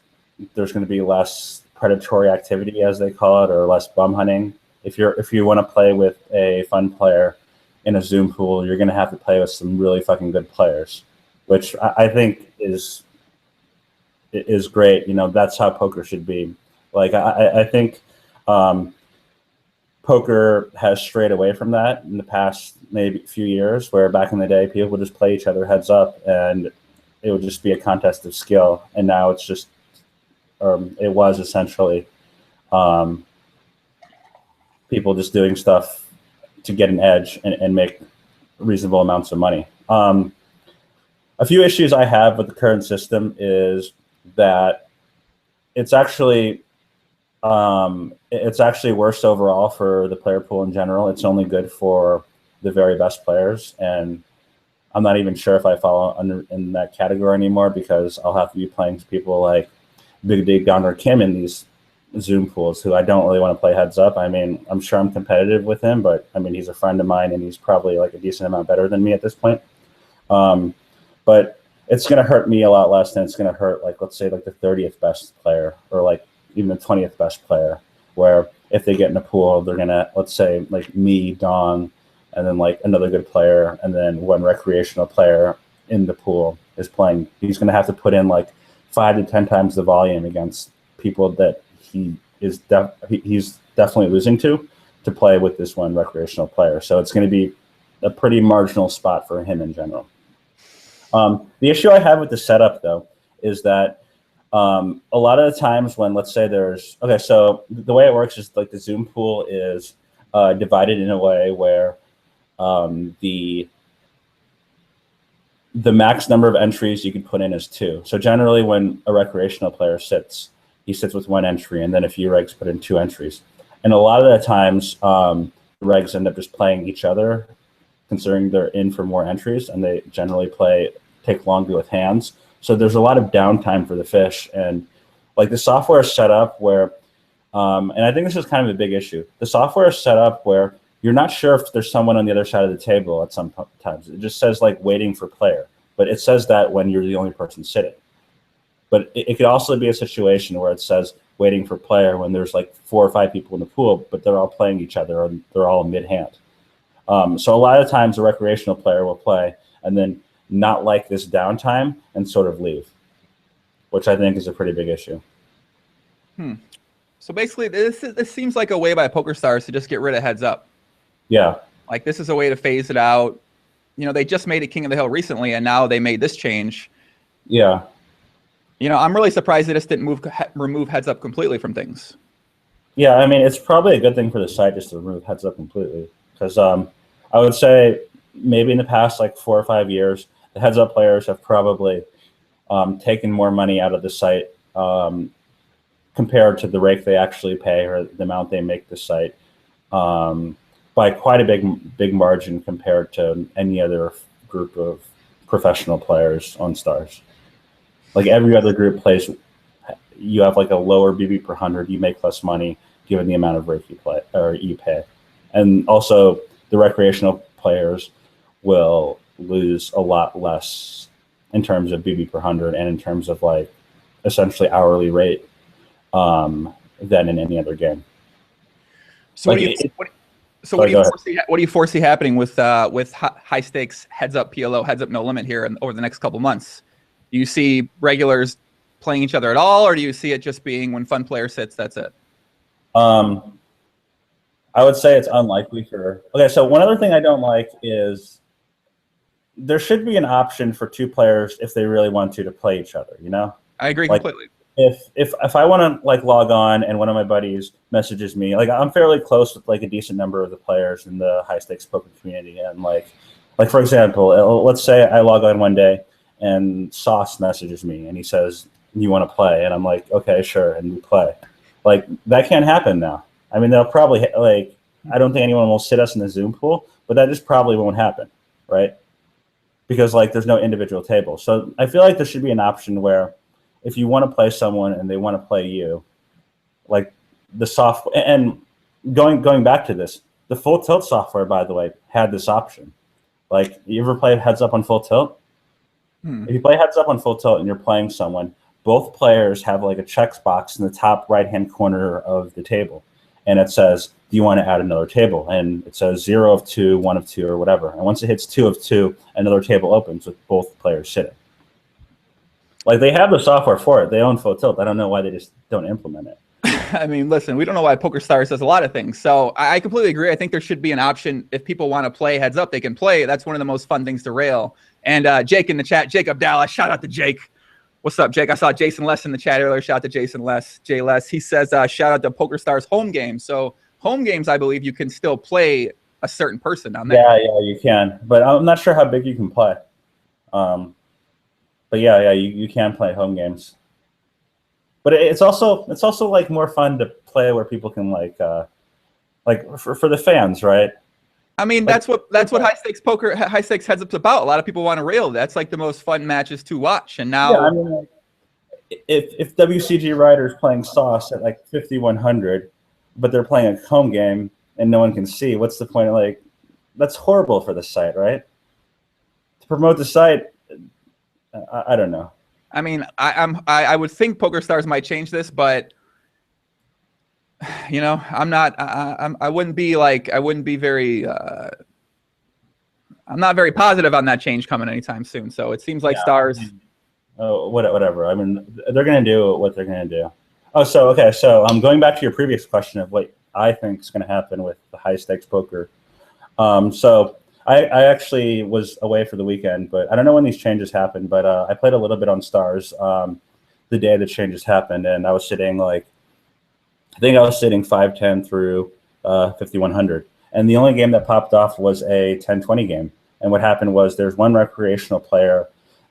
there's going to be less predatory activity, as they call it, or less bum hunting. If you want to play with a fun player in a Zoom pool, you're going to have to play with some really fucking good players, which I think is great. You know, that's how poker should be. Like I think poker has strayed away from that in the past maybe few years, where back in the day people would just play each other heads up and it would just be a contest of skill. And now it's just, it was essentially people just doing stuff to get an edge and make reasonable amounts of money. A few issues I have with the current system is that it's actually worse overall for the player pool in general. It's only good for the very best players, and I'm not even sure if I fall in that category anymore, because I'll have to be playing to people like Big Dig Don or Kim in these Zoom pools who I don't really want to play heads up. I mean, I'm sure I'm competitive with him, but I mean, he's a friend of mine and he's probably like a decent amount better than me at this point. But it's going to hurt me a lot less than it's going to hurt, like, let's say, like the 30th best player, or like even the 20th best player, where if they get in a pool, they're going to, let's say, like me, Don, and then like another good player, and then one recreational player in the pool is playing. He's going to have to put in like 5 to 10 times the volume against people that he's definitely losing to play with this one recreational player. So it's going to be a pretty marginal spot for him in general. The issue I have with the setup, though, is that a lot of the times when, let's say so the way it works is like the Zoom pool is divided in a way where the max number of entries you can put in is 2. So generally when a recreational player sits, he sits with 1 entry, and then a few regs put in 2 entries. And a lot of the times the regs end up just playing each other, considering they're in for more entries, and they generally take longer with hands. So there's a lot of downtime for the fish. And like the software is set up where, and I think this is kind of a big issue. The software is set up where you're not sure if there's someone on the other side of the table at some times. It just says like waiting for player, but it says that when you're the only person sitting. But it could also be a situation where it says waiting for player when there's like 4 or 5 people in the pool, but they're all playing each other and they're all mid-hand. So a lot of times a recreational player will play and then not like this downtime and sort of leave, which I think is a pretty big issue. So basically, this seems like a way by Pokerstars to just get rid of heads up. Yeah. Like this is a way to phase it out. You know, they just made it King of the Hill recently, and now they made this change. Yeah. You know, I'm really surprised they just didn't remove heads up completely from things. Yeah, I mean, it's probably a good thing for the site just to remove heads up completely, because I would say maybe in the past like 4 or 5 years, the heads up players have probably taken more money out of the site compared to the rake they actually pay or the amount they make the site by quite a big margin compared to any other group of professional players on Stars. Like every other group plays, you have like a lower BB per 100, you make less money given the amount of rake you pay. And also the recreational players will lose a lot less in terms of BB per 100 and in terms of like essentially hourly rate than in any other game. So what do you foresee happening with high stakes heads up PLO, heads up no limit here over the next couple months? Do you see regulars playing each other at all, or do you see it just being when fun player sits, that's it? I would say it's unlikely for. Okay, so one other thing I don't like is there should be an option for 2 players if they really want to play each other. You know, I agree completely. If I want to like log on and one of my buddies messages me, like I'm fairly close with like a decent number of the players in the high stakes poker community, and like for example, let's say I log on one day and Sauce messages me and he says, "You want to play?" And I'm like, "Okay, sure," and we play. Like that can't happen now. I mean, they'll probably like. I don't think anyone will sit us in the Zoom pool, but that just probably won't happen, right? Because like there's no individual table. So I feel like there should be an option where if you want to play someone and they want to play you, like the software. And going back to this, the Full Tilt software, by the way, had this option. Like, you ever play Heads Up on Full Tilt? If you play Heads Up on Full Tilt and you're playing someone, both players have like a checkbox in the top right-hand corner of the table. And it says, do you want to add another table? And it says 0 of 2, 1 of 2, or whatever. And once it hits 2 of 2, another table opens with both players sitting. Like, they have the software for it. They own Full Tilt. I don't know why they just don't implement it. I mean, listen, we don't know why Pokerstars does a lot of things. So I completely agree. I think there should be an option. If people want to play Heads Up, they can play. That's one of the most fun things to rail. And Jake in the chat, Jacob Dallas, shout out to Jake. What's up, Jake? I saw Jason Less in the chat earlier. Shout out to Jason Less, Jay Less. He says, shout out to Pokerstars home games. So home games, I believe you can still play a certain person on there. Yeah, you can. But I'm not sure how big you can play. But yeah, you can play home games. But it's also like more fun to play where people can like for the fans, right? I mean, like, that's what high stakes heads up's about. A lot of people want to rail. That's like the most fun matches to watch. And now, yeah, I mean, like, if WCG Riders playing Sauce at like 5,100, but they're playing a home game and no one can see, what's the point? Like, that's horrible for the site, right? To promote the site, I don't know. I mean, I would think Pokerstars might change this, but you know, I wouldn't be very I'm not very positive on that change coming anytime soon. So it seems like Stars. Oh, whatever. I mean, they're going to do what they're going to do. Oh, so okay. So going back to your previous question of what I think is going to happen with the high stakes poker. So I actually was away for the weekend, but I don't know when these changes happened. But I played a little bit on Stars the day the changes happened, and I was sitting like. I think I was sitting 510 through 5,100. And the only game that popped off was a 10-20 game. And what happened was there's one recreational player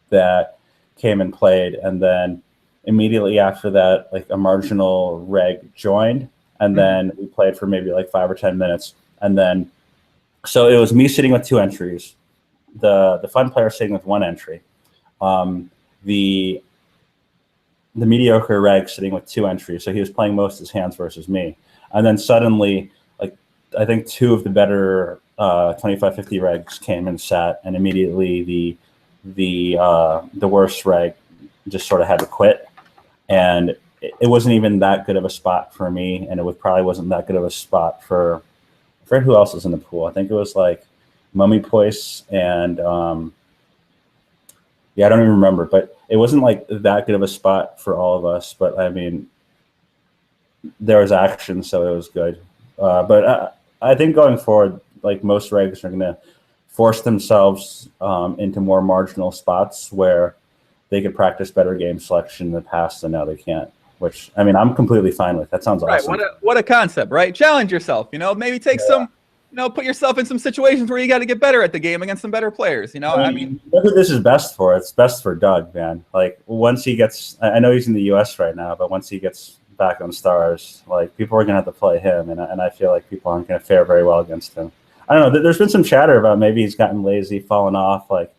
that came and played. And then immediately after that, like a marginal reg joined. And then we played for maybe like 5 or 10 minutes. And then, so it was me sitting with 2 entries, the fun player sitting with 1 entry, the mediocre reg sitting with 2 entries. So he was playing most of his hands versus me. And then suddenly, like, I think 2 of the better 25-50 regs came and sat, and immediately the worst reg just sort of had to quit. And it wasn't even that good of a spot for me, and it probably wasn't that good of a spot for who else was in the pool. I think it was like Mummy Poise and I don't even remember, but it wasn't like that good of a spot for all of us. But I mean, there was action, so it was good. But I think going forward, like most regs are going to force themselves into more marginal spots where they could practice better game selection in the past, and now they can't. Which, I mean, I'm completely fine with. That sounds awesome. Right. What a concept, right? Challenge yourself. You know, maybe take some. You know, put yourself in some situations where you got to get better at the game against some better players. You know, I mean, you know who this is best for? It's best for Doug, man. Like once he gets, I know he's in the U.S. right now, but once he gets back on Stars, like people are gonna have to play him, and I feel like people aren't gonna fare very well against him. I don't know. There's been some chatter about maybe he's gotten lazy, fallen off. Like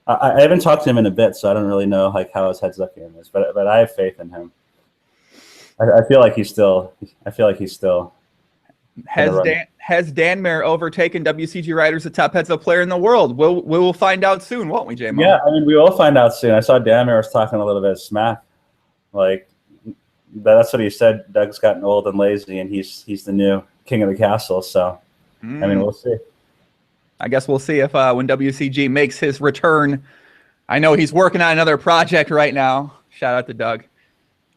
I haven't talked to him in a bit, so I don't really know like how his heads up game is. But I have faith in him. I feel like he's still. Has Danmare overtaken WCG Riders, the top heads-up player in the world? We will find out soon, won't we, J-Mo? Yeah, I mean, we will find out soon. I saw Danmare was talking a little bit of smack. Like, that's what he said. Doug's gotten old and lazy, and he's the new king of the castle. So, I mean, we'll see. I guess we'll see if when WCG makes his return. I know he's working on another project right now. Shout out to Doug.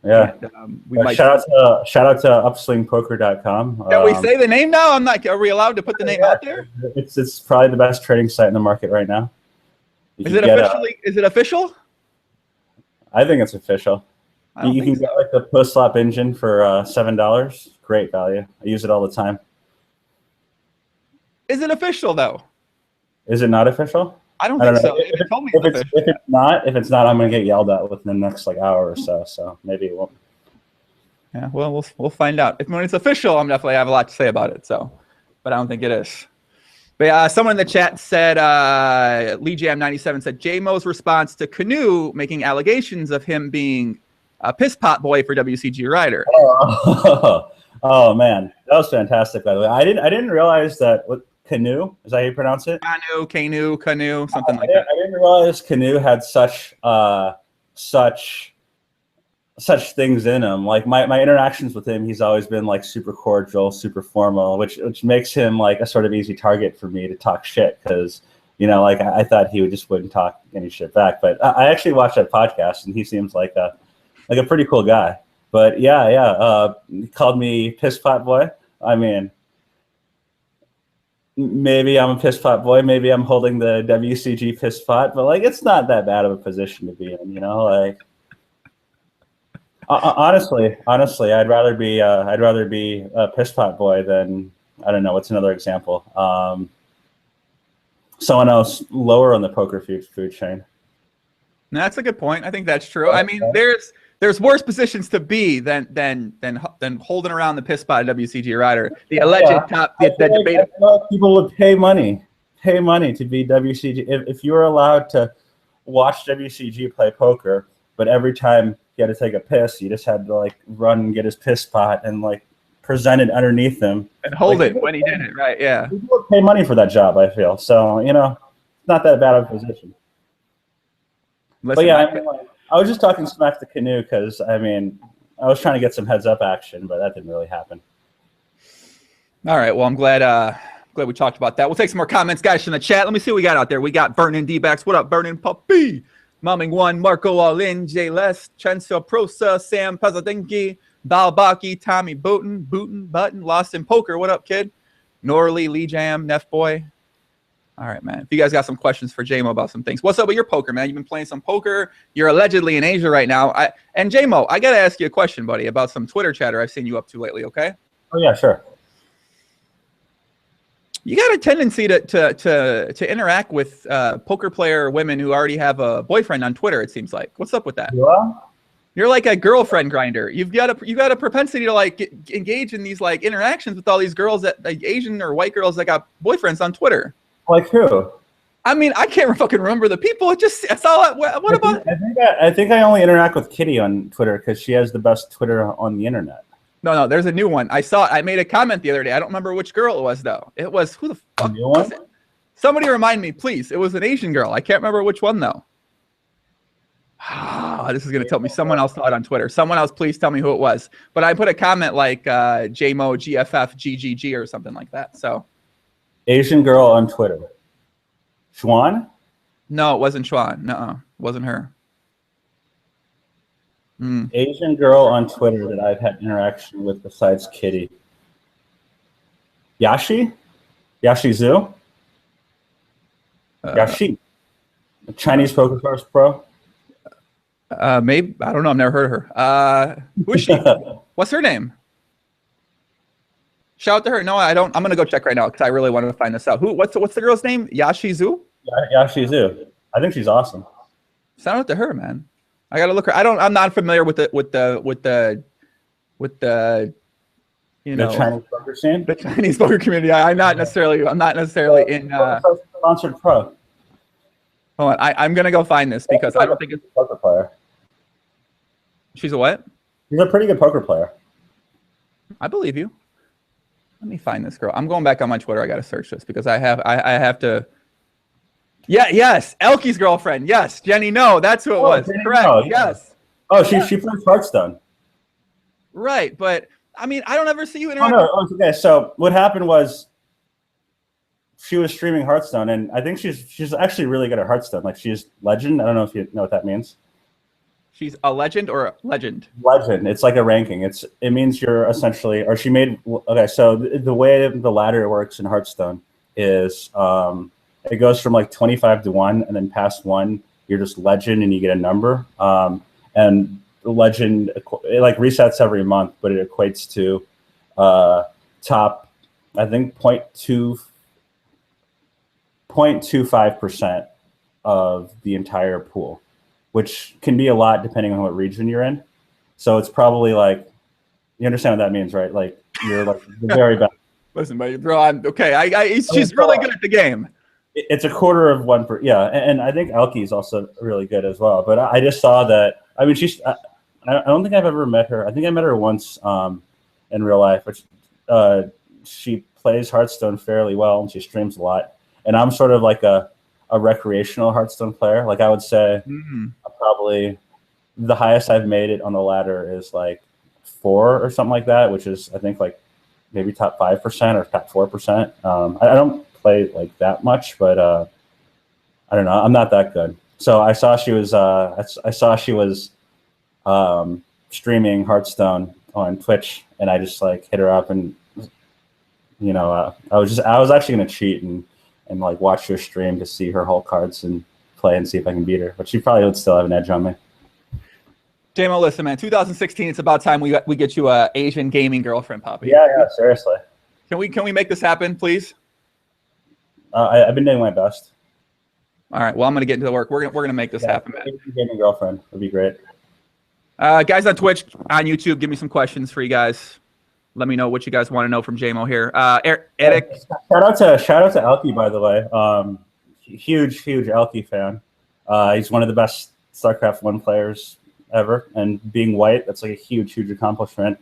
Yeah. And, shout out to upswingpoker.com. Can we say the name now? Are we allowed to put the name out there? It's probably the best trading site in the market right now. Is it official? I think it's official. You can get like the post flop engine for $7. Great value. I use it all the time. Is it official though? Is it not official? I don't think so. If it's not, I'm gonna get yelled at within the next like hour or so. So maybe it won't. Yeah, well, we'll find out. When it's official, I'm definitely have a lot to say about it. So, but I don't think it is. But yeah, someone in the chat said, Lee Jam 97 said, J-Mo's response to Canoe making allegations of him being a piss pot boy for WCG Rider. Oh man, that was fantastic. By the way, I didn't realize that. What Canoe is that how you pronounce it? Canoe, something like that. I didn't realize Canoe had such things in him. Like my interactions with him, he's always been like super cordial, super formal, which makes him like a sort of easy target for me to talk shit because, like I thought he wouldn't talk any shit back. But I actually watched that podcast and he seems like a pretty cool guy. But yeah. He called me piss pot boy. I mean, maybe I'm a piss pot boy. Maybe I'm holding the WCG piss pot, but like it's not that bad of a position to be in, like. Honestly, I'd rather be a piss pot boy than, I don't know, what's another example? Someone else lower on the poker food chain. That's a good point. I think that's true. I mean, there's worse positions to be than holding around the piss pot WCG Rider. The alleged top, the debate. People would pay money to be WCG if you were allowed to watch WCG play poker, but every time he had to take a piss, you just had to like run and get his piss pot and like present it underneath him and hold it when he did it, right? Yeah. People would pay money for that job, I feel. So, it's not that bad of a position. Listen, but yeah, I was just talking smack to Canoe because I was trying to get some heads up action, but that didn't really happen. All right. Well, I'm glad we talked about that. We'll take some more comments, guys, from the chat. Let me see what we got out there. We got Vernon D-Backs. What up, Vernon Puppy? Mumming One, Marco Allin, Jay Les, Chancel Prosa, Sam Pazadenki, Balbaki, Tommy Button, Lost in Poker. What up, kid? Norley, Lee Jam, Neff Boy. All right, man. If you guys got some questions for J-Mo about some things, what's up with your poker, man? You've been playing some poker. You're allegedly in Asia right now. And J-Mo, I got to ask you a question, buddy, about some Twitter chatter I've seen you up to lately, okay? Oh, yeah, sure. You got a tendency to interact with poker player women who already have a boyfriend on Twitter. It seems like. What's up with that? Yeah. You're like a girlfriend grinder. You've got a propensity to like engage in these like interactions with all these girls that like Asian or white girls that got boyfriends on Twitter. Like who? I mean, I can't fucking remember the people. It's all. What about? I think I only interact with Kitty on Twitter because she has the best Twitter on the internet. No, there's a new one. I made a comment the other day. I don't remember which girl it was, though. It was, who the fuck was it? Somebody remind me, please. It was an Asian girl. I can't remember which one, though. This is going to tell me someone else saw it on Twitter. Someone else, please tell me who it was. But I put a comment like JMO, GFF, GGG or something like that. So, Asian girl on Twitter. Schwan? No, it wasn't Schwan. No, it wasn't her. Asian girl on Twitter that I've had interaction with besides Kitty. Yashi Zhu? Yashi. Chinese Pokerstars pro? Maybe. I don't know. I've never heard of her. Who is she? What's her name? Shout out to her. No, I don't. I'm going to go check right now because I really wanted to find this out. What's the girl's name? Yashi Zhu? Yashi Zhu. I think she's awesome. Shout out to her, man. I gotta look her. I'm not familiar with the Chinese poker scene. The Chinese poker community. I'm not necessarily in sponsored pro. Hold on, I'm gonna go find this because I don't think it's a poker player. She's a what? She's a pretty good poker player. I believe you. Let me find this girl. I'm going back on my Twitter. I gotta search this because I have to. Yeah, yes, Elke's girlfriend. Yes, Jenny. No, that's who it was. Correct. No, yes. Oh, she plays Hearthstone. Right, but I mean, I don't ever see you interact. Okay. So what happened was, she was streaming Hearthstone, and I think she's actually really good at Hearthstone. Like she's legend. I don't know if you know what that means. She's a legend or a legend? Legend. It's like a ranking. It means you're essentially, or she made. Okay, so the way the ladder works in Hearthstone is. It goes from like 25 to 1, and then past 1, you're just legend and you get a number. And the legend, it like resets every month, but it equates to top, I think 0.25% of the entire pool, which can be a lot depending on what region you're in. So it's probably like You understand what that means, right? Like you're like the very best. Listen, buddy, bro, she's really good at the game. It's a quarter of one per, yeah, and I think Elke is also really good as well. But I just saw that. I mean, I don't think I've ever met her. I think I met her once in real life, which she plays Hearthstone fairly well, and she streams a lot. And I'm sort of like a recreational Hearthstone player. Like I would say, probably the highest I've made it on the ladder is like 4 or something like that, which is I think like maybe top 5% or top 4%. I don't play like that much, but I don't know. I'm not that good. So I saw she was streaming Hearthstone on Twitch, and I just like hit her up, and I was actually gonna cheat and like watch her stream to see her whole cards and play and see if I can beat her, but she probably would still have an edge on me. JMO, listen, man, 2016, it's about time we get you a Asian gaming girlfriend, Poppy. Yeah, seriously. Can we make this happen, please? I've been doing my best. All right. Well, I'm gonna get into the work. We're gonna make this happen, man. Gaming girlfriend would be great. Guys on Twitch, on YouTube, give me some questions for you guys. Let me know what you guys want to know from JMO here. Eric. Shout out to Elke, by the way. Huge Elke fan. He's one of the best StarCraft 1 players ever, and being white, that's like a huge accomplishment.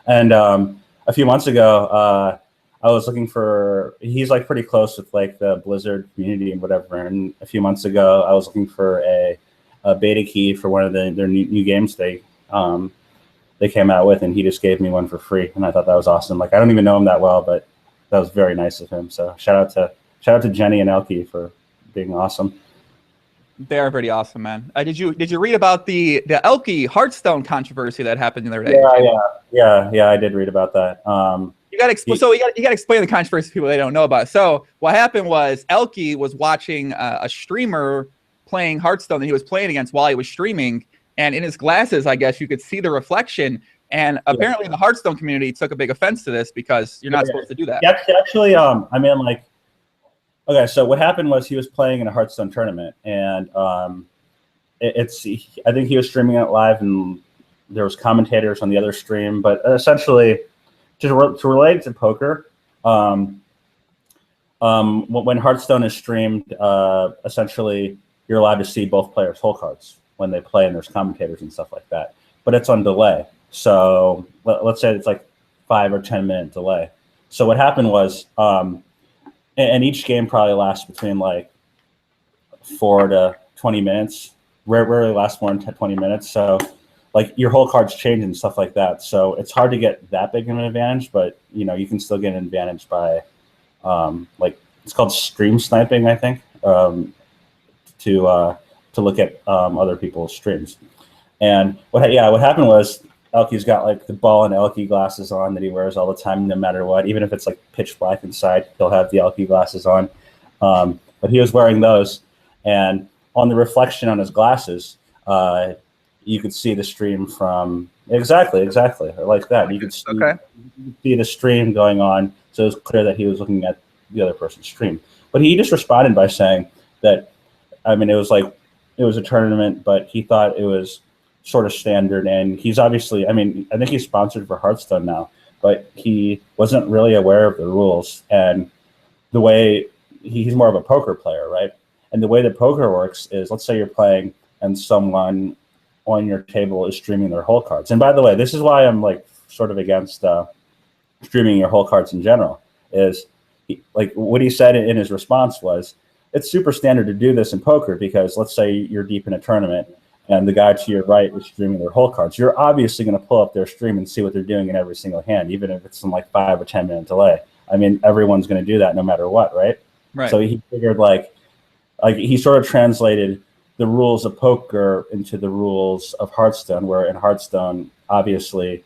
And a few months ago, I was looking for, he's like pretty close with like the Blizzard community and whatever. And a few months ago, I was looking for a beta key for one of their new games they came out with, and he just gave me one for free. And I thought that was awesome. Like, I don't even know him that well, but that was very nice of him. So shout out to Jenny and Elke for being awesome. They are pretty awesome, man. Did you read about the Elke Hearthstone controversy that happened the other day? Yeah, I did read about that. You got to explain the controversy to people they don't know about. So what happened was Elke was watching a streamer playing Hearthstone that he was playing against while he was streaming, and in his glasses, I guess you could see the reflection. And apparently, the Hearthstone community took a big offense to this because you're not supposed to do that. Yeah, actually, I mean, like, okay, so what happened was he was playing in a Hearthstone tournament, and I think he was streaming it live, and there was commentators on the other stream. But essentially, to relate to poker, when Hearthstone is streamed, essentially you're allowed to see both players' hole cards when they play, and there's commentators and stuff like that. But it's on delay. So let's say it's like 5 or 10 minute delay. So what happened was, and each game probably lasts between like 4 to 20 minutes. Rarely lasts more than 20 minutes. So like your whole cards change and stuff like that. So it's hard to get that big of an advantage, but you can still get an advantage by like it's called stream sniping, I think, to look at other people's streams. And what happened was Elke's got like the ball and Elke glasses on that he wears all the time, no matter what. Even if it's like pitch black inside, he'll have the Elke glasses on. But he was wearing those, and on the reflection on his glasses, you could see the stream from exactly like that. You could see the stream going on, so it was clear that he was looking at the other person's stream. But he just responded by saying that, I mean, it was a tournament, but he thought it was sort of standard, and he's obviously, I mean, I think he's sponsored for Hearthstone now, but he wasn't really aware of the rules and the way he's more of a poker player, right? And the way that poker works is, let's say you're playing and someone on your table is streaming their whole cards. And by the way, this is why I'm like sort of against streaming your whole cards in general, is like what he said in his response was, it's super standard to do this in poker because let's say you're deep in a tournament and the guy to your right is streaming their whole cards. You're obviously going to pull up their stream and see what they're doing in every single hand, even if it's in like 5 or 10 minute delay. I mean, everyone's going to do that no matter what, right? Right. So he figured like he sort of translated the rules of poker into the rules of Hearthstone, where in Hearthstone, obviously,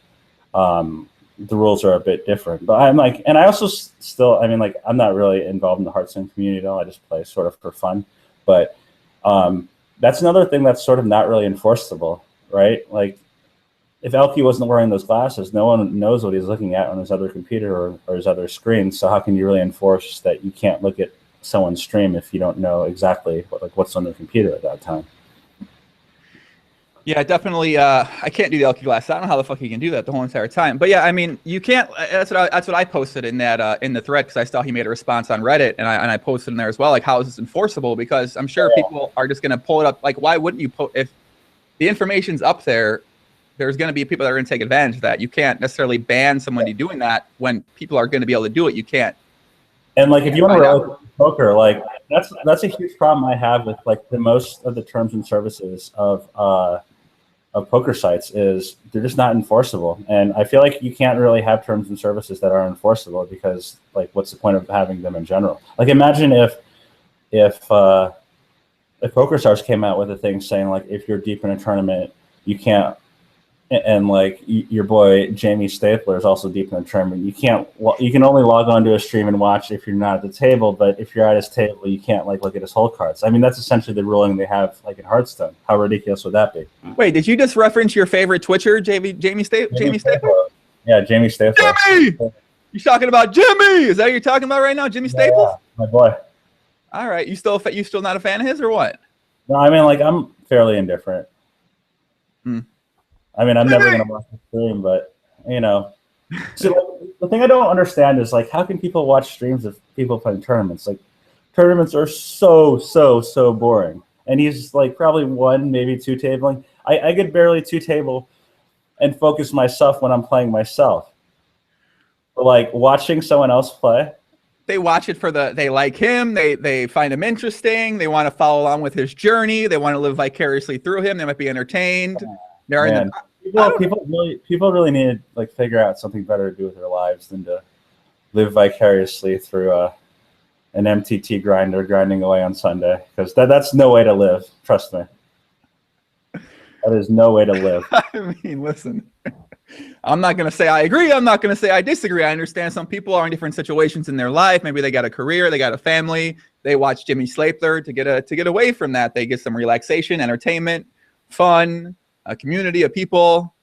the rules are a bit different. But I'm like, and I also still, I mean, like, I'm not really involved in the Hearthstone community at all. I just play sort of for fun. But that's another thing that's sort of not really enforceable, right? Like, if Elke wasn't wearing those glasses, no one knows what he's looking at on his other computer or his other screen. So how can you really enforce that you can't look at someone's stream if you don't know exactly what's on their computer at that time? Yeah, definitely. I can't do the Elky glass. I don't know how the fuck you can do that the whole entire time. But yeah, I mean, you can't. That's what I posted in that in the thread because I saw he made a response on Reddit, and I posted in there as well. Like, how is this enforceable? Because I'm sure people are just gonna pull it up. Like, why wouldn't you if the information's up there? There's going to be people that are going to take advantage of that. You can't necessarily ban somebody doing that when people are going to be able to do it. You can't. And like, if you want to relate to poker, like that's a huge problem I have with like the most of the terms and services of poker sites is they're just not enforceable. And I feel like you can't really have terms and services that are enforceable because like, what's the point of having them in general? Like, imagine if Pokerstars came out with a thing saying like, if you're deep in a tournament, you can't. And like your boy Jamie Stapler is also deep in the tournament. You can only log on to a stream and watch if you're not at the table. But if you're at his table, you can't like look at his hole cards. I mean, that's essentially the ruling they have like in Hearthstone. How ridiculous would that be? Wait, did you just reference your favorite Twitcher, Jamie Stapler? Yeah, Jamie Stapler. Jimmy, you talking about Jimmy? Is that what you're talking about right now, Jimmy Staples? Yeah, my boy. All right, you still not a fan of his or what? No, I mean like I'm fairly indifferent. I mean, I'm never going to watch the stream, but, you know. So like, the thing I don't understand is, like, how can people watch streams of people playing tournaments? Like, tournaments are so boring. And he's, like, probably one, maybe two tabling. I could barely two table and focus myself when I'm playing myself. But, like, watching someone else play. They watch it they like him. They find him interesting. They want to follow along with his journey. They want to live vicariously through him. They might be entertained. People really need to like figure out something better to do with their lives than to live vicariously through an MTT grinder grinding away on Sunday, because that's no way to live. Trust me, that is no way to live. I mean, listen, I'm not going to say I agree. I'm not going to say I disagree. I understand some people are in different situations in their life. Maybe they got a career, they got a family. They watch Jimmy Slapler to get away from that. They get some relaxation, entertainment, fun. A community of people.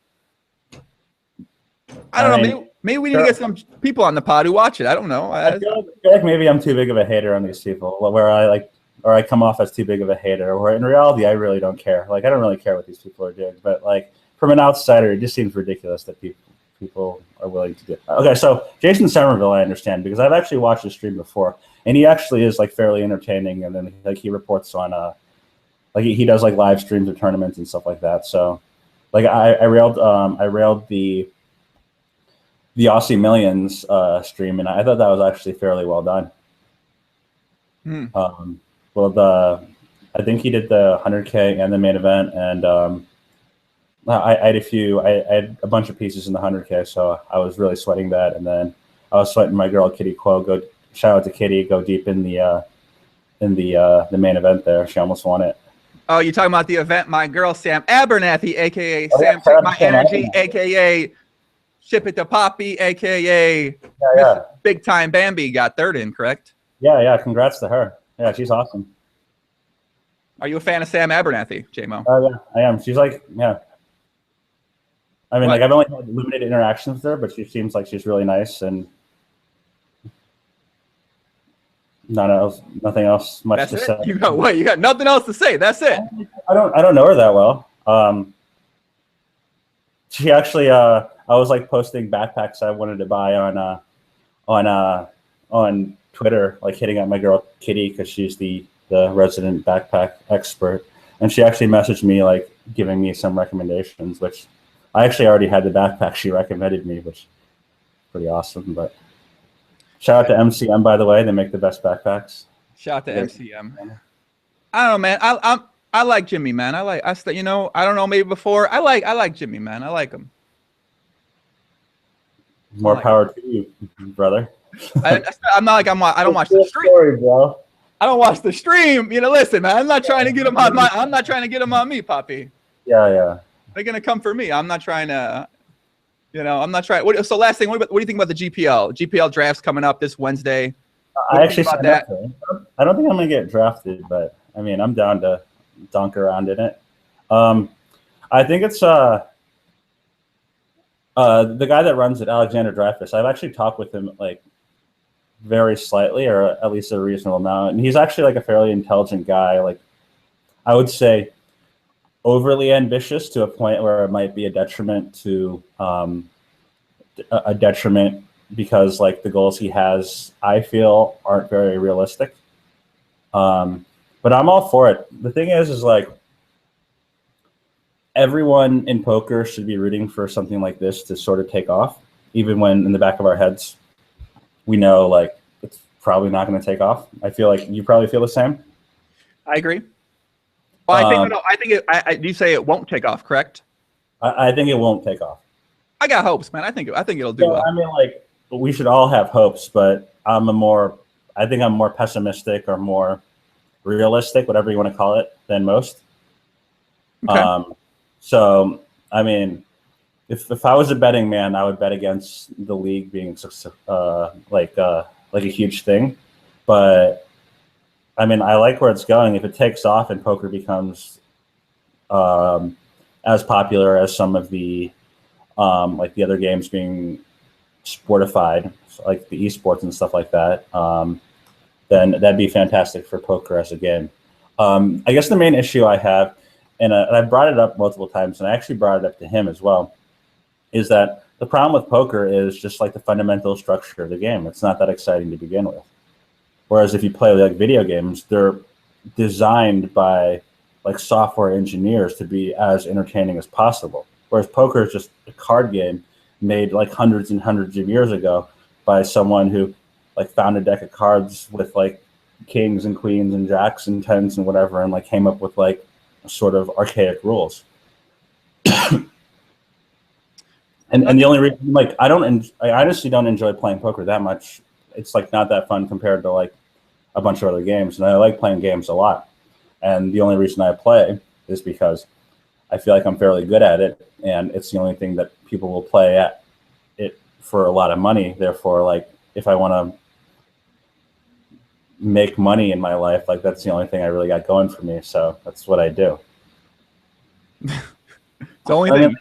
I don't know. Maybe we need to get some people on the pod who watch it. I don't know. I feel like maybe I'm too big of a hater on these people, where I come off as too big of a hater. Where in reality, I really don't care. Like, I don't really care what these people are doing. But like, from an outsider, it just seems ridiculous that people are willing to do. Okay, so Jason Somerville, I understand, because I've actually watched his stream before, and he actually is like fairly entertaining. And then like he reports on like he does like live streams of tournaments and stuff like that. So like I railed the Aussie Millions stream, and I thought that was actually fairly well done. I think he did the 100K and the main event, and I had a bunch of pieces in the 100K, so I was really sweating that, and then I was sweating my girl Kitty Quo. Shout out to Kitty, go deep in the main event there. She almost won it. Oh, you're talking about the event, my girl Sam Abernathy, aka Sam Take My Energy, aka Ship It to Poppy, aka Big Time Bambi got third in, correct? Yeah. Congrats to her. Yeah, she's awesome. Are you a fan of Sam Abernathy, J-Mo? Oh yeah, I am. She's like, yeah. I mean, like I've only had limited interactions with her, but she seems like she's really nice and nothing else much to say. You got nothing else to say. That's it. I don't know her that well. She actually, I was like posting backpacks I wanted to buy on Twitter, like hitting up my girl Kitty because she's the resident backpack expert, and she actually messaged me like giving me some recommendations, which I actually already had the backpack she recommended me, which is pretty awesome. But shout out to MCM, by the way. They make the best backpacks. Shout out to MCM. I don't know, man. I like Jimmy, man. I don't know, maybe before. I like Jimmy, man. I like him. More power to you, brother. I'm not like I don't watch the stream. Story, bro. I don't watch the stream. Listen, man. I'm not trying to get him on I'm not trying to get him on me, Poppy. Yeah. They're gonna come for me. I'm not trying to. I'm not trying. So last thing, what do you think about the GPL? GPL draft's coming up this Wednesday. I actually said that. I don't think I'm gonna get drafted, but I mean, I'm down to dunk around in it. I think it's the guy that runs it, Alexander Dreyfus. I've actually talked with him like very slightly, or at least a reasonable amount, and he's actually like a fairly intelligent guy. Like I would say, overly ambitious to a point where it might be a detriment to a detriment because like the goals he has, I feel aren't very realistic. But I'm all for it. The thing is like everyone in poker should be rooting for something like this to sort of take off, even when in the back of our heads, we know like it's probably not going to take off. I feel like you probably feel the same. I agree. Well, I think you say it won't take off, correct? I think it won't take off. I got hopes, man. I think it'll do well. I mean, like we should all have hopes, but I think I'm more pessimistic or more realistic, whatever you want to call it, than most. Okay. So, I mean, if I was a betting man, I would bet against the league being like a huge thing. But I mean, I like where it's going. If it takes off and poker becomes as popular as some of the like the other games being sportified, like the esports and stuff like that, then that'd be fantastic for poker as a game. I guess the main issue I have, and I brought it up multiple times, and I actually brought it up to him as well, is that the problem with poker is just like the fundamental structure of the game. It's not that exciting to begin with. Whereas if you play like video games, they're designed by like software engineers to be as entertaining as possible. Whereas poker is just a card game made like hundreds and hundreds of years ago by someone who like found a deck of cards with like kings and queens and jacks and tens and whatever, and like came up with like sort of archaic rules. and the only reason, like, I honestly don't enjoy playing poker that much. It's like not that fun compared to like a bunch of other games, and I like playing games a lot. And the only reason I play is because I feel like I'm fairly good at it, and it's the only thing that people will play at it for a lot of money. Therefore, like if I want to make money in my life, like that's the only thing I really got going for me. So that's what I do. It's the only thing.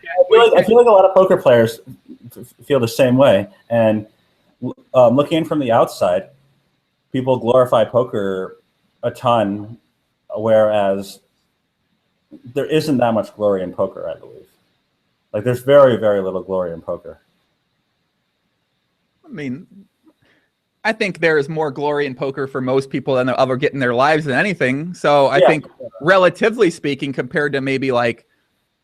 I feel like a lot of poker players feel the same way. And looking in from the outside, people glorify poker a ton, whereas there isn't that much glory in poker, I believe. Like there's very, very little glory in poker. I mean, I think there is more glory in poker for most people than they'll ever get in their lives than anything. So I think relatively speaking, compared to maybe like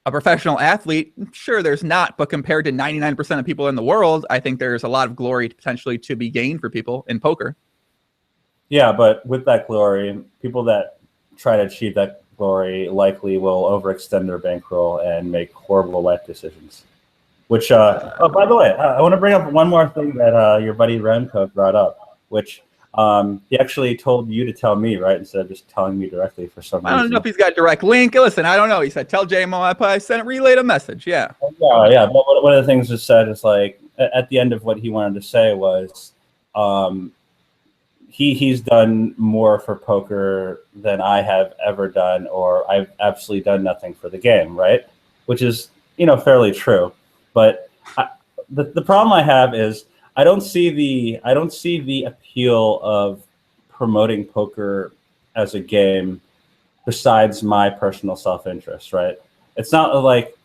a professional athlete, sure, there's not, but compared to 99% of people in the world, I think there's a lot of glory potentially to be gained for people in poker. Yeah, but with that glory, people that try to achieve that glory likely will overextend their bankroll and make horrible life decisions. Which, oh, by the way, I want to bring up one more thing that your buddy Remco brought up, which he actually told you to tell me, right, instead of just telling me directly for some reason. I don't know if he's got a direct link. Listen, I don't know. He said, tell JMO I sent relayed a message. Yeah. Yeah. But one of the things that said is like, at the end of what he wanted to say was he's done more for poker than I have ever done, or I've absolutely done nothing for the game, right? Which is, fairly true. But the problem I have is I don't see the appeal of promoting poker as a game besides my personal self-interest, right? It's not like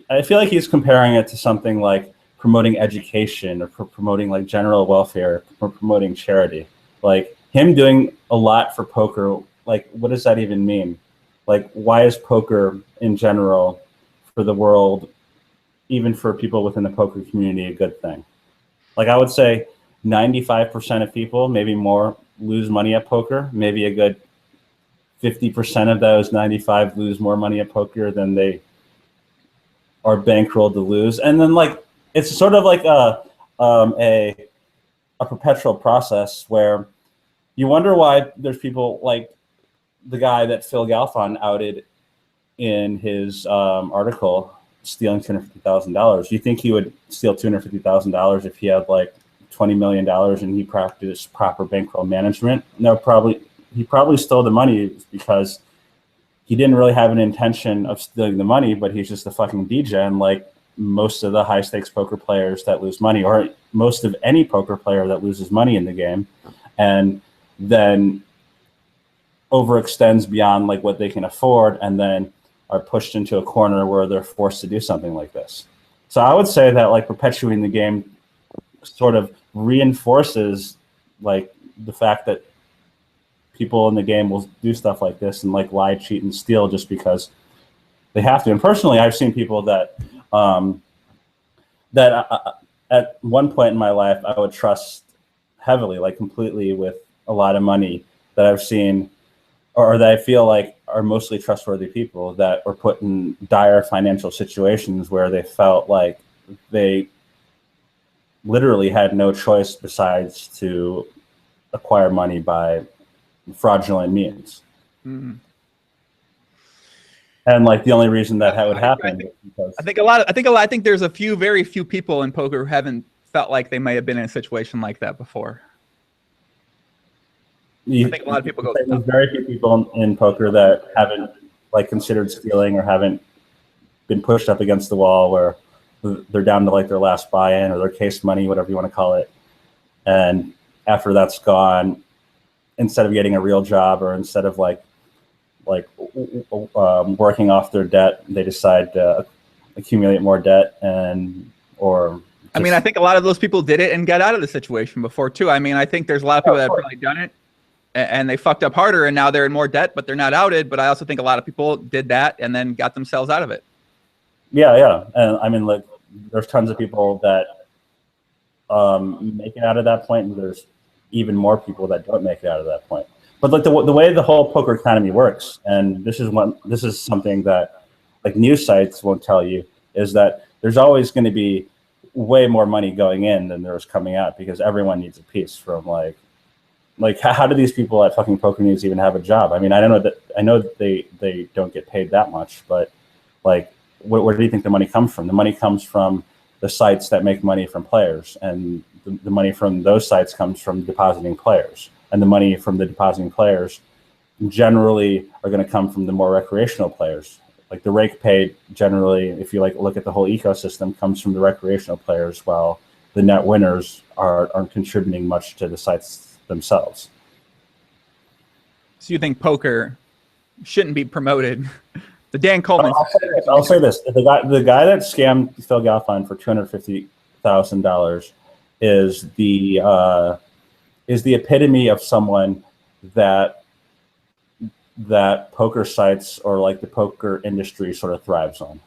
I feel like he's comparing it to something like promoting education or promoting like general welfare or promoting charity. Like him doing a lot for poker, like what does that even mean? Like why is poker in general for the world, even for people within the poker community, a good thing? Like I would say 95% of people, maybe more, lose money at poker. Maybe a good 50% of those 95 lose more money at poker than they are bankrolled to lose. And then like it's sort of like a perpetual process where you wonder why there's people like the guy that Phil Galfond outed in his article, stealing $250,000. You think he would steal $250,000 if he had like $20 million and he practiced proper bankroll management? No, he probably stole the money because he didn't really have an intention of stealing the money, but he's just a fucking DJ. And like most of the high stakes poker players that lose money, or most of any poker player that loses money in the game, and then overextends beyond like what they can afford, and then are pushed into a corner where they're forced to do something like this. So I would say that like perpetuating the game sort of reinforces like the fact that people in the game will do stuff like this and like lie, cheat, and steal just because they have to. And personally, I've seen people that at one point in my life I would trust heavily, like completely with a lot of money, that I've seen or that I feel like are mostly trustworthy people that were put in dire financial situations where they felt like they literally had no choice besides to acquire money by fraudulent means. Mm-hmm. And like the only reason that would happen is because I think there's very few people in poker who haven't felt like they may have been in a situation like that before. I think a lot of people go. There's very few people in poker that haven't like considered stealing or haven't been pushed up against the wall where they're down to like their last buy-in or their case money, whatever you want to call it. And after that's gone, instead of getting a real job or instead of working off their debt, they decide to accumulate more debt I mean, I think a lot of those people did it and got out of the situation before too. I mean, I think there's a lot of people that have probably done it and they fucked up harder and now they're in more debt, but they're not outed. But I also think a lot of people did that and then got themselves out of it. Yeah. And I mean, like, there's tons of people that make it out of that point, and there's even more people that don't make it out of that point. But like the way the whole poker economy works, and this is something that like news sites won't tell you, is that there's always going to be way more money going in than there's coming out because everyone needs a piece from like how do these people at fucking Poker News even have a job? I mean, I know that they don't get paid that much, but like where do you think the money comes from? The money comes from the sites that make money from players, and the money from those sites comes from depositing players, and the money from the depositing players generally are going to come from the more recreational players. Like the rake paid generally, if you like look at the whole ecosystem, comes from the recreational players, while the net winners aren't contributing much to the sites themselves. So you think poker shouldn't be promoted? The Dan Coleman. I'll say this: the guy that scammed Phil Galfond for $250,000 is the epitome of someone that poker sites or like the poker industry sort of thrives on.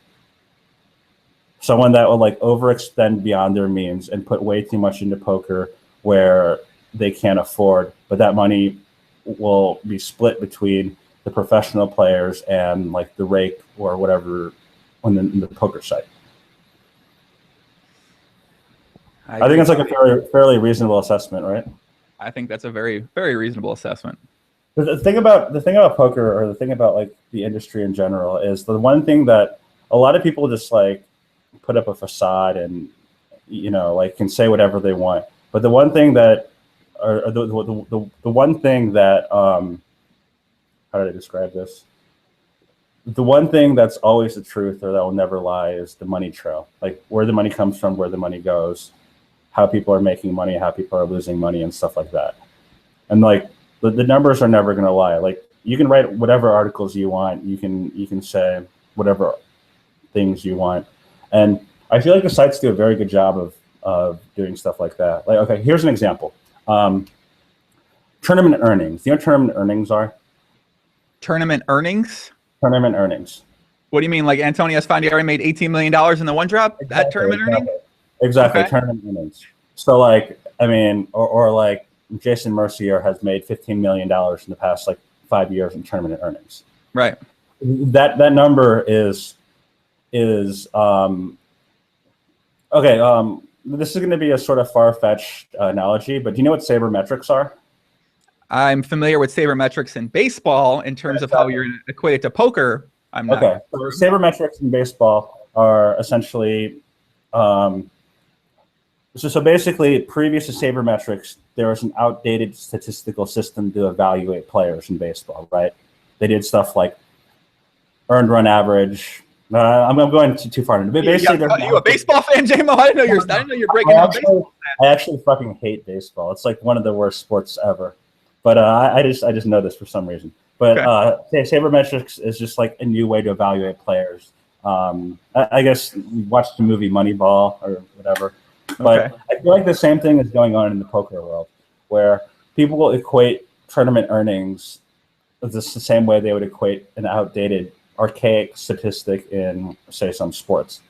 Someone that will like overextend beyond their means and put way too much into poker where they can't afford, but that money will be split between the professional players and like the rake or whatever on the poker site. I think it's like a fairly reasonable assessment, right? I think that's a very, very reasonable assessment. The thing about poker, or the thing about like the industry in general, is the one thing that a lot of people just like put up a facade and like can say whatever they want. But the one thing that, or the one thing that how did I describe this? The one thing that's always the truth, or that will never lie, is the money trail. Like where the money comes from, where the money goes, how people are making money, how people are losing money, and stuff like that. And like the numbers are never going to lie. Like you can write whatever articles you want, you can say whatever things you want, and I feel like the sites do a very good job of doing stuff like that. Like, okay, here's an example. Tournament earnings. Do you know what tournament earnings are? Tournament earnings? Tournament earnings. What do you mean? Like Antonio Esfandiari made $18 million in the one drop? Exactly, that tournament earnings? Exactly, okay. Tournament earnings. So like, I mean, or like Jason Mercier has made $15 million in the past like 5 years in tournament earnings. Right. That number is okay. This is going to be a sort of far-fetched analogy, but do you know what sabermetrics are? I'm familiar with sabermetrics in baseball in terms of how you're equated to poker. I'm not. Okay. So sabermetrics in baseball are essentially, so basically previous to sabermetrics, there was an outdated statistical system to evaluate players in baseball, right? They did stuff like earned run average. I'm going too far into it. Basically, are you a baseball fan, J-Mo? I didn't know you're breaking down baseball. I actually fucking hate baseball. It's like one of the worst sports ever. But I just know this for some reason. But sabermetrics is just like a new way to evaluate players. I guess we watched the movie Moneyball or whatever, but I feel like the same thing is going on in the poker world, where people will equate tournament earnings the same way they would equate an outdated, archaic statistic in, say, some sports,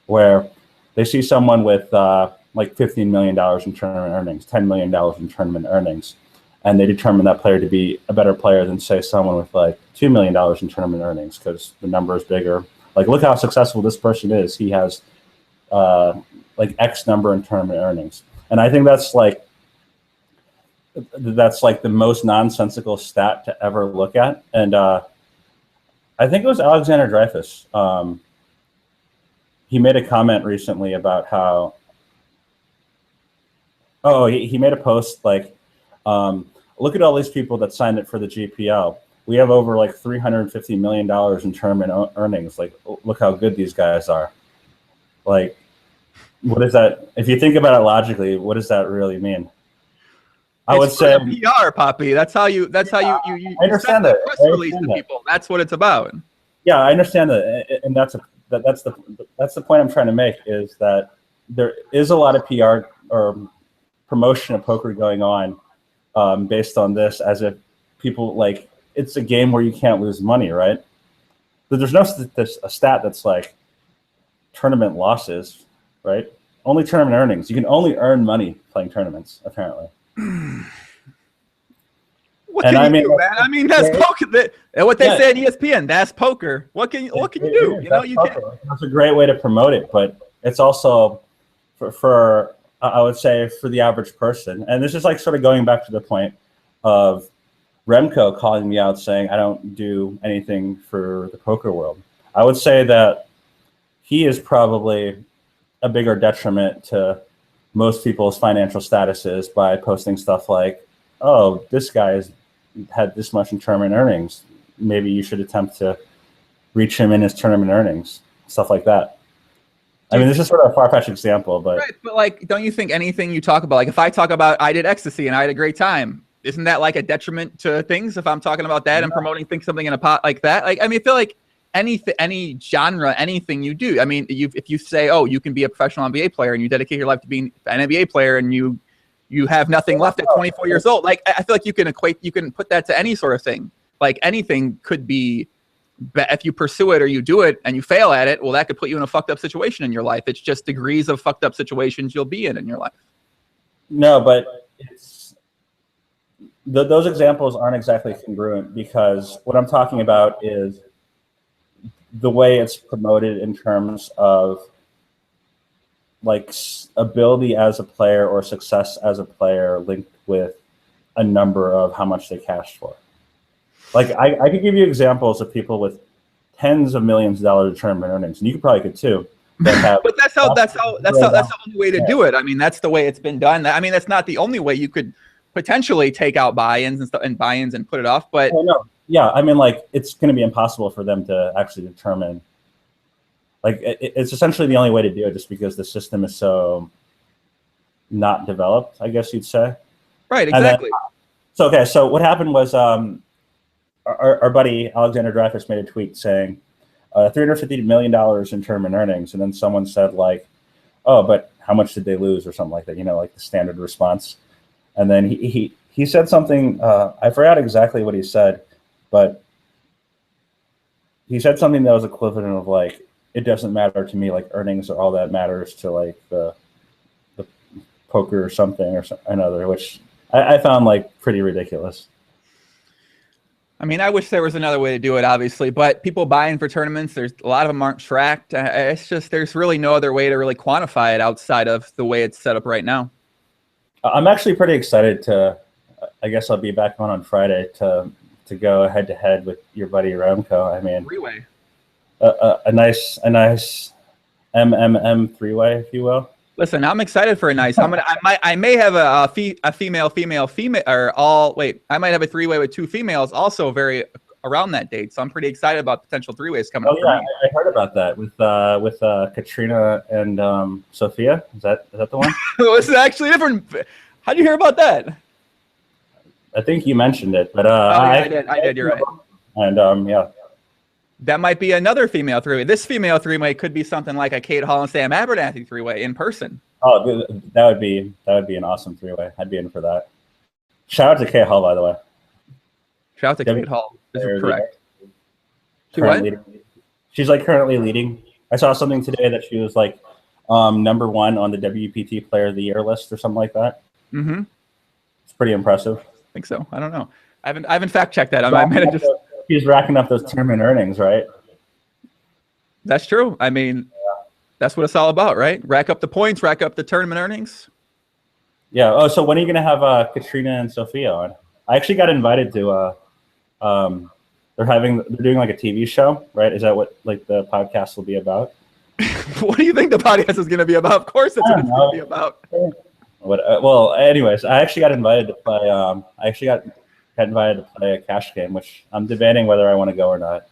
where they see someone with like $15 million in tournament earnings, $10 million in tournament earnings, and they determine that player to be a better player than, say, someone with like $2 million in tournament earnings because the number is bigger. Like, look how successful this person is. He has like X number in tournament earnings. And I think that's like the most nonsensical stat to ever look at. And I think it was Alexander Dreyfus. He made a comment recently about how, he made a post like, look at all these people that signed up for the GPL. We have over like $350 million in tournament earnings. Like, look how good these guys are. Like, what is that? If you think about it logically, what does that really mean? I would say PR, Poppy. That's how you I understand that. Press release to people. That's what it's about. Yeah, I understand that, and that's the point I'm trying to make, is that there is a lot of PR or promotion of poker going on based on this, as if people like it's a game where you can't lose money, right? But there's no a stat that's like tournament losses, right? Only tournament earnings. You can only earn money playing tournaments, apparently. What can you do, man? I mean, that's poker. What they say in ESPN, that's poker. What can you do? You know, you can. That's a great way to promote it, but it's also for I would say for the average person. And this is like sort of going back to the point of Remco calling me out saying I don't do anything for the poker world. I would say that he is probably a bigger detriment to most people's financial statuses by posting stuff like, oh, this guy has had this much in tournament earnings. Maybe you should attempt to reach him in his tournament earnings, stuff like that. I mean, this is sort of a far-fetched example, but... Right, but like, don't you think anything you talk about, like if I talk about I did ecstasy and I had a great time, isn't that like a detriment to things if I'm talking about that and promoting something in a pot like that? Like, I mean, I feel like any genre, anything you do, I mean, if you say, oh, you can be a professional NBA player and you dedicate your life to being an NBA player and you have nothing left at 24 years old, like I feel like you can put that to any sort of thing. Like anything could be, if you pursue it or you do it and you fail at it, well, that could put you in a fucked up situation in your life. It's just degrees of fucked up situations you'll be in your life. No, but it's those examples aren't exactly congruent, because what I'm talking about is the way it's promoted in terms of like ability as a player or success as a player linked with a number of how much they cashed for. Like I could give you examples of people with tens of millions of dollars of tournament earnings, and you probably could too. But that's the only way to do it. I mean, that's the way it's been done. I mean, that's not the only way. You could potentially take out buy-ins and stuff and buy-ins and put it off, but yeah, I mean, like it's going to be impossible for them to actually determine. Like it's essentially the only way to do it, just because the system is so not developed, I guess you'd say. Right. Exactly. So what happened was our buddy Alexander Dreyfus made a tweet saying $350 million in tournament earnings, and then someone said like, "Oh, but how much did they lose?" or something like that. You know, like the standard response. And then he said something. I forgot exactly what he said, but he said something that was equivalent of like, "It doesn't matter to me. Like earnings are all that matters to like the poker or something or another," which I found like pretty ridiculous. I mean, I wish there was another way to do it, obviously, but people buying for tournaments, there's a lot of them aren't tracked. It's just, there's really no other way to really quantify it outside of the way it's set up right now. I'm actually pretty excited to, I guess I'll be back on Friday to go head to head with your buddy Remco. I mean, three-way. A nice MMM three-way, if you will. Listen, I'm excited for a nice. I may have a female, or all. Wait, I might have a three-way with two females, also very around that date. So I'm pretty excited about potential three-ways coming up. Oh yeah, I heard about that with Katrina and Sophia. Is that the one? Well, this is actually different. How'd you hear about that? I think you mentioned it, but Oh yeah, I did. You're right. And yeah. That might be another female three-way. This female three-way could be something like a Kate Hall and Sam Abernathy three-way in person. Oh, that would be an awesome three-way. I'd be in for that. Shout out to Kate Hall, by the way. Shout out to Kate Hall. This is correct. She's like currently leading. I saw something today that she was like number 1 on the WPT Player of the Year list or something like that. Mm-hmm. It's pretty impressive. I think so. I don't know. I haven't fact checked that. I might have just. She's racking up those tournament earnings, right? That's true. I mean, that's what it's all about, right? Rack up the points, rack up the tournament earnings. Yeah. Oh, so when are you gonna have Katrina and Sophia on? I actually got invited to. They're doing like a TV show, right? Is that what like the podcast will be about? What do you think the podcast is going to be about? Of course, that's what it's going to be about. Well, anyways, I actually got invited to play. I actually got invited to play a cash game, which I'm debating whether I want to go or not.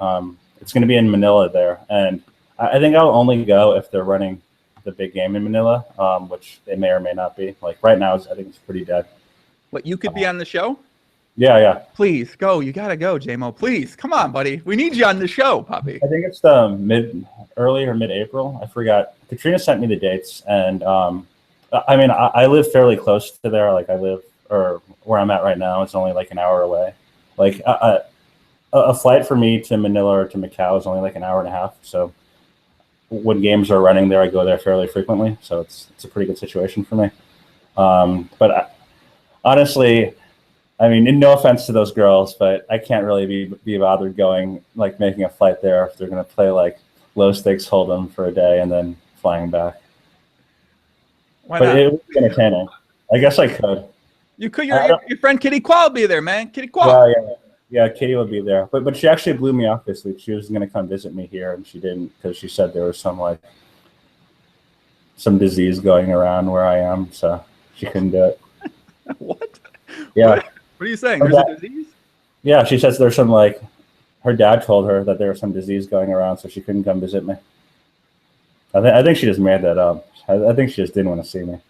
It's going to be in Manila there, and I think I'll only go if they're running the big game in Manila, which they may or may not be. Like right now, I think it's pretty dead. What, you could be on the show? Yeah. Please go. You gotta go, JMO. Please, come on, buddy. We need you on the show, Poppy. I think it's the early or mid-April. I forgot. Katrina sent me the dates, and I mean, I live fairly close to there. Like or where I'm at right now, it's only like an hour away. Like a flight for me to Manila or to Macau is only like an hour and a half. So when games are running there, I go there fairly frequently. So it's a pretty good situation for me. But honestly, I mean, no offense to those girls, but I can't really be bothered going, like making a flight there if they're going to play like low stakes hold'em for a day and then flying back. Why not? It would be entertaining. I guess I could. You could. Your friend Kitty Qual be there, man. Kitty Qual. Yeah, Kitty would be there. But she actually blew me off this week. She was going to come visit me here, and she didn't because she said there was some disease going around where I am, so she couldn't do it. What? Yeah. What are you saying? There's a disease? Yeah, she says there's some her dad told her that there was some disease going around, so she couldn't come visit me. I think she just made that up. I think she just didn't want to see me.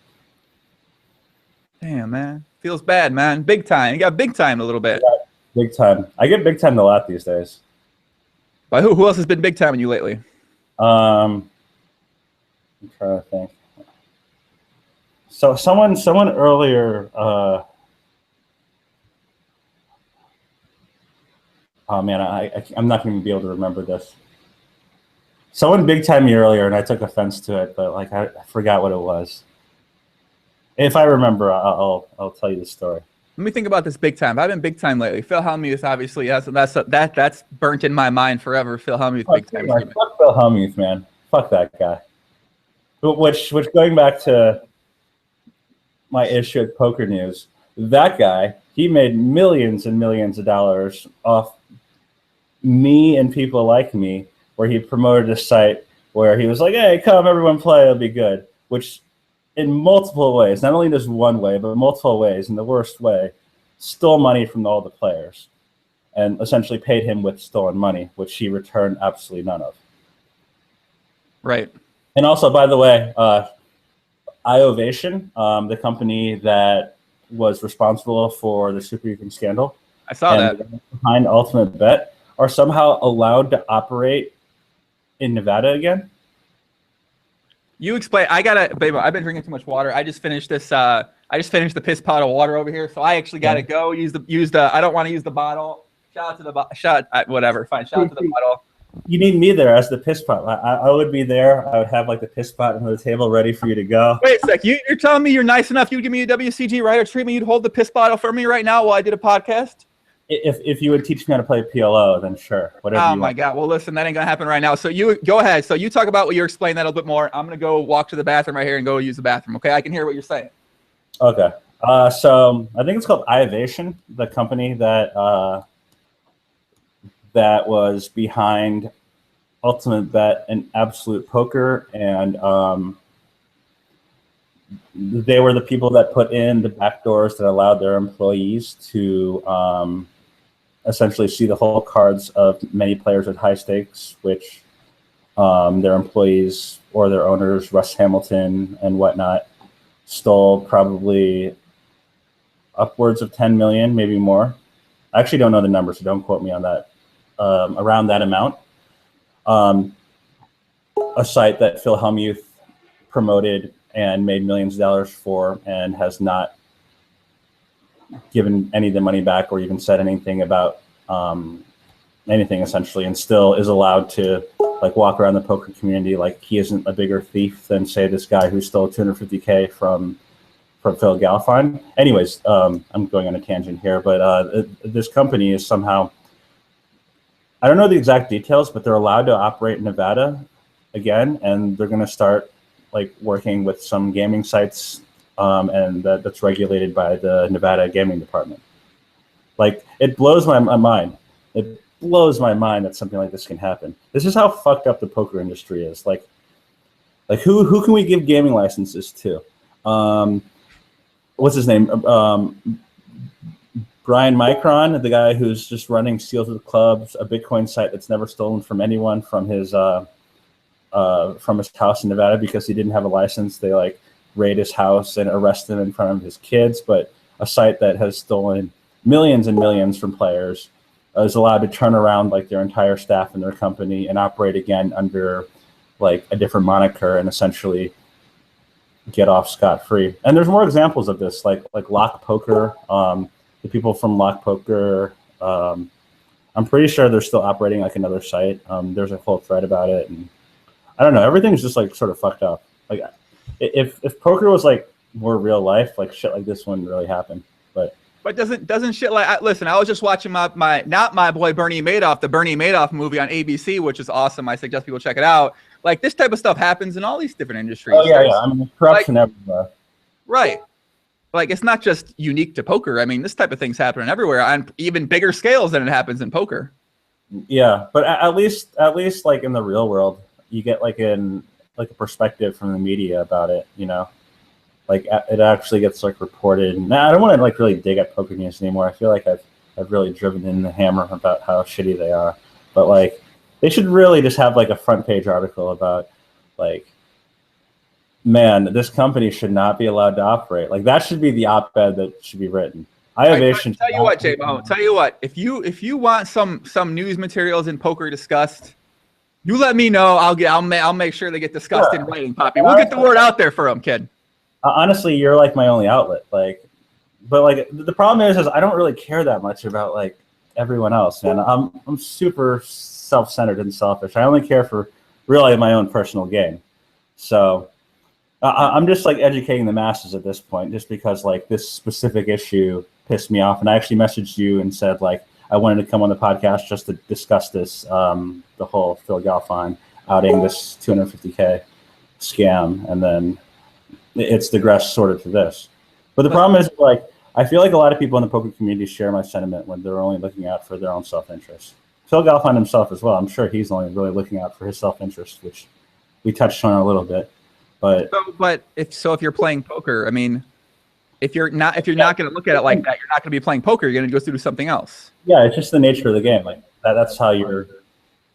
Damn, man. Feels bad, man. Big time. You got big time a little bit. Big time. I get big time a lot these days. By who? Who else has been big timing you lately? I'm trying to think. So someone earlier. Oh man, I'm not going to be able to remember this. Someone big timed me earlier, and I took offense to it, but like I forgot what it was. If I remember, I'll tell you the story. Let me think about this big time. I've been big time lately. Phil Hellmuth, obviously, that's burnt in my mind forever. Phil Hellmuth, big time. Fuck Phil Hellmuth, man. Fuck that guy. Which going back to my issue at Poker News, that guy, he made millions and millions of dollars off me and people like me, where he promoted a site where he was like, hey, come, everyone play, it'll be good. Which in multiple ways, not only just one way, but multiple ways, in the worst way, stole money from all the players and essentially paid him with stolen money, which he returned absolutely none of. Right. And also, by the way, iOvation, the company that was responsible for the Super Weekend scandal, I saw that, behind Ultimate Bet, are somehow allowed to operate in Nevada again. You explain. Babe, I've been drinking too much water. I just finished this. I just finished the piss pot of water over here, so I actually got to go use the. I don't want to use the bottle. Shout out to the whatever. Fine. Shout out to the bottle. You need me there as the piss pot. I would be there. I would have like the piss pot on the table ready for you to go. Wait a sec. You're telling me you're nice enough? You'd give me a WCG writer treatment. You'd hold the piss bottle for me right now while I did a podcast. If you would teach me how to play PLO, then sure. Whatever. Oh my God. Well, listen, that ain't gonna happen right now. So you go ahead. So you talk about what you're explaining that a little bit more. I'm gonna go walk to the bathroom right here and go use the bathroom. Okay, I can hear what you're saying. Okay. So I think it's called iOvation, the company that was behind Ultimate Bet and Absolute Poker, and they were the people that put in the backdoors that allowed their employees to essentially see the whole cards of many players at high stakes, which their employees or their owners, Russ Hamilton and whatnot, stole probably upwards of 10 million, maybe more. I actually don't know the number, so don't quote me on that. Around that amount. A site that Phil Hellmuth promoted and made millions of dollars for, and has not given any of the money back or even said anything about anything, essentially, and still is allowed to like walk around the poker community like he isn't a bigger thief than, say, this guy who stole $250K from Phil Galfine. Anyways, I'm going on a tangent here, but this company is somehow, I don't know the exact details, but they're allowed to operate in Nevada again, and they're going to start like working with some gaming sites, and that's regulated by the Nevada Gaming Department. Like, it blows my mind. It blows my mind that something like this can happen. This is how fucked up the poker industry is. Like who can we give gaming licenses to? What's his name? Brian Micron, the guy who's just running Seals with Clubs, a Bitcoin site that's never stolen from anyone from his house in Nevada because he didn't have a license. They like raid his house and arrest him in front of his kids. But a site that has stolen millions and millions from players is allowed to turn around like their entire staff and their company and operate again under like a different moniker and essentially get off scot-free. And there's more examples of this, like Lock Poker. The people from Lock Poker, I'm pretty sure they're still operating like another site. There's a whole thread about it, and I don't know. Everything's just like sort of fucked up. Like, if poker was like more real life, like shit like this wouldn't really happen. But doesn't shit like, listen, I was just watching my not my boy Bernie Madoff, the Bernie Madoff movie on ABC, which is awesome. I suggest people check it out. Like, this type of stuff happens in all these different industries. Oh yeah. I mean, corruption everywhere. Right. Like, it's not just unique to poker. I mean, this type of thing's happening everywhere on even bigger scales than it happens in poker. Yeah, but at least like in the real world, you get like a perspective from the media about it, you know? Like, it actually gets like reported. And I don't want to like really dig at poker news anymore. I feel like I've really driven in the hammer about how shitty they are. But like, they should really just have like a front page article about like, man, this company should not be allowed to operate. Like, that should be the op-ed that should be written. Iovation. Tell you what, J-Mo, tell you what, if you want some news materials in poker discussed, you let me know. I'll make sure they get discussed in writing, Poppy. We'll get the word out there for them, kid. Honestly, you're like my only outlet. Like, but like the problem is I don't really care that much about like everyone else, man. I'm super self-centered and selfish. I only care for really my own personal gain. So I'm just like educating the masses at this point, just because like this specific issue pissed me off. And I actually messaged you and said like I wanted to come on the podcast just to discuss this, the whole Phil Galfine outing this $250K scam, and then it's digressed sort of to this. But the problem is, like, I feel like a lot of people in the poker community share my sentiment when they're only looking out for their own self-interest. Phil Galfine himself as well. I'm sure he's only really looking out for his self-interest, which we touched on a little bit. But if you're playing poker, I mean, if you're not going to look at it like that, you're not going to be playing poker. You're going to go do something else. Yeah, it's just the nature of the game. Like that's how your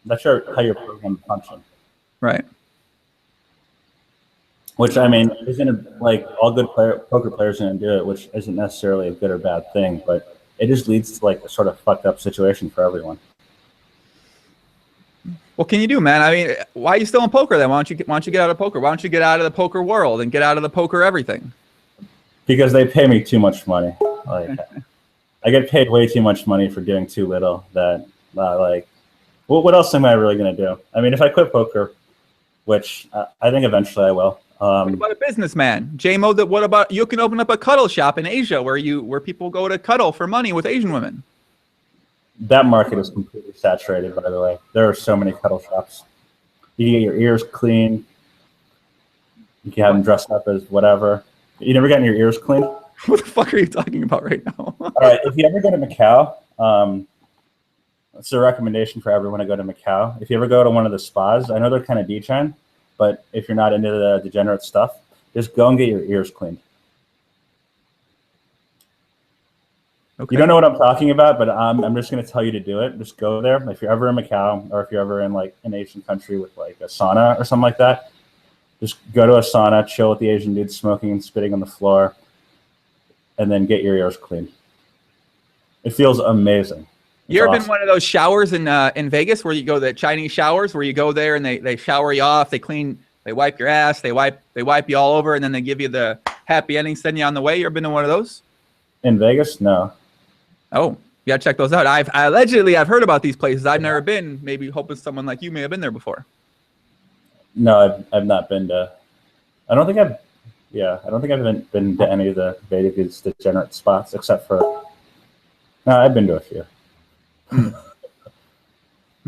program functions. Right. Which, I mean, isn't like all good poker players are going to do it, which isn't necessarily a good or bad thing, but it just leads to like a sort of fucked up situation for everyone. What can you do, man? I mean, why are you still in poker then? Why don't you get out of poker? Why don't you get out of the poker world and get out of the poker everything? Because they pay me too much money. Like, I get paid way too much money for doing too little. That like, what else am I really going to do? I mean, if I quit poker, which I think eventually I will. What about a businessman, J-Mo? What about you can open up a cuddle shop in Asia where people go to cuddle for money with Asian women? That market is completely saturated, by the way. There are so many cuddle shops. You can get your ears cleaned. You can have them dressed up as whatever. You never gotten your ears cleaned? What the fuck are you talking about right now? All right, if you ever go to Macau, it's a recommendation for everyone to go to Macau. If you ever go to one of the spas, I know they're kind of degen, but if you're not into the degenerate stuff, just go and get your ears cleaned. Okay. You don't know what I'm talking about, but I'm just going to tell you to do it. Just go there. If you're ever in Macau, or if you're ever in like an Asian country with like a sauna or something like that, just go to a sauna, chill with the Asian dudes smoking and spitting on the floor. and then get your ears cleaned. It feels amazing. You ever been one of those showers in Vegas where you go, the Chinese showers where you go there and they shower you off, they wipe your ass, they wipe you all over, and then they give you the happy ending, send you on the way? You ever been to one of those? In Vegas? No. Oh, you gotta check those out. I've heard about these places. I've never been. Maybe hoping someone like you may have been there before. No, I've not been to. I don't think I've been to any of the Vegas degenerate spots except for. No, I've been to a few. I'm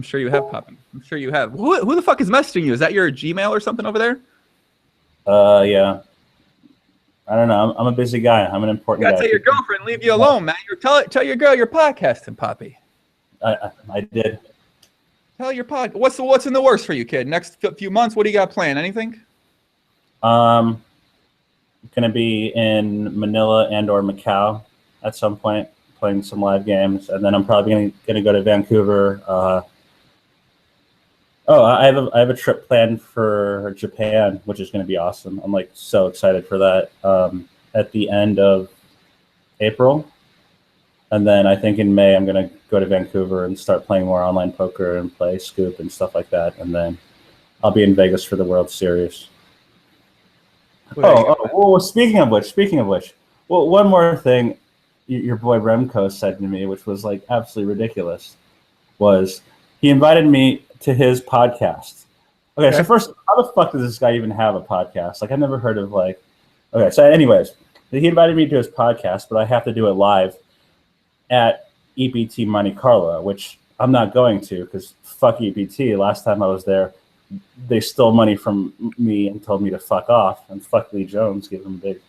sure you have, Poppin. I'm sure you have. Who the fuck is messaging you? Is that your Gmail or something over there? Yeah. I don't know. I'm a busy guy. I'm an important guy. You gotta tell your girlfriend, leave you alone, man. Tell your girl you're podcasting, Poppy. I did. Tell your pod. What's in the works for you, kid? Next few months, what do you got planned? Anything? Gonna be in Manila and/or Macau at some point, playing some live games, and then I'm probably gonna go to Vancouver. I have a trip planned for Japan, which is going to be awesome. I'm like so excited for that. At the end of April, and then I think in May I'm going to go to Vancouver and start playing more online poker and play Scoop and stuff like that. And then I'll be in Vegas for the World Series. Well, speaking of which, well, one more thing your boy Remco said to me, which was like absolutely ridiculous, was he invited me to his podcast. Okay, so first, how the fuck does this guy even have a podcast? Like, I've never heard of okay, so anyways, he invited me to his podcast, but I have to do it live at EPT Monte Carlo, which I'm not going to because fuck EPT. Last time I was there, they stole money from me and told me to fuck off, and fuck Lee Jones, give him a big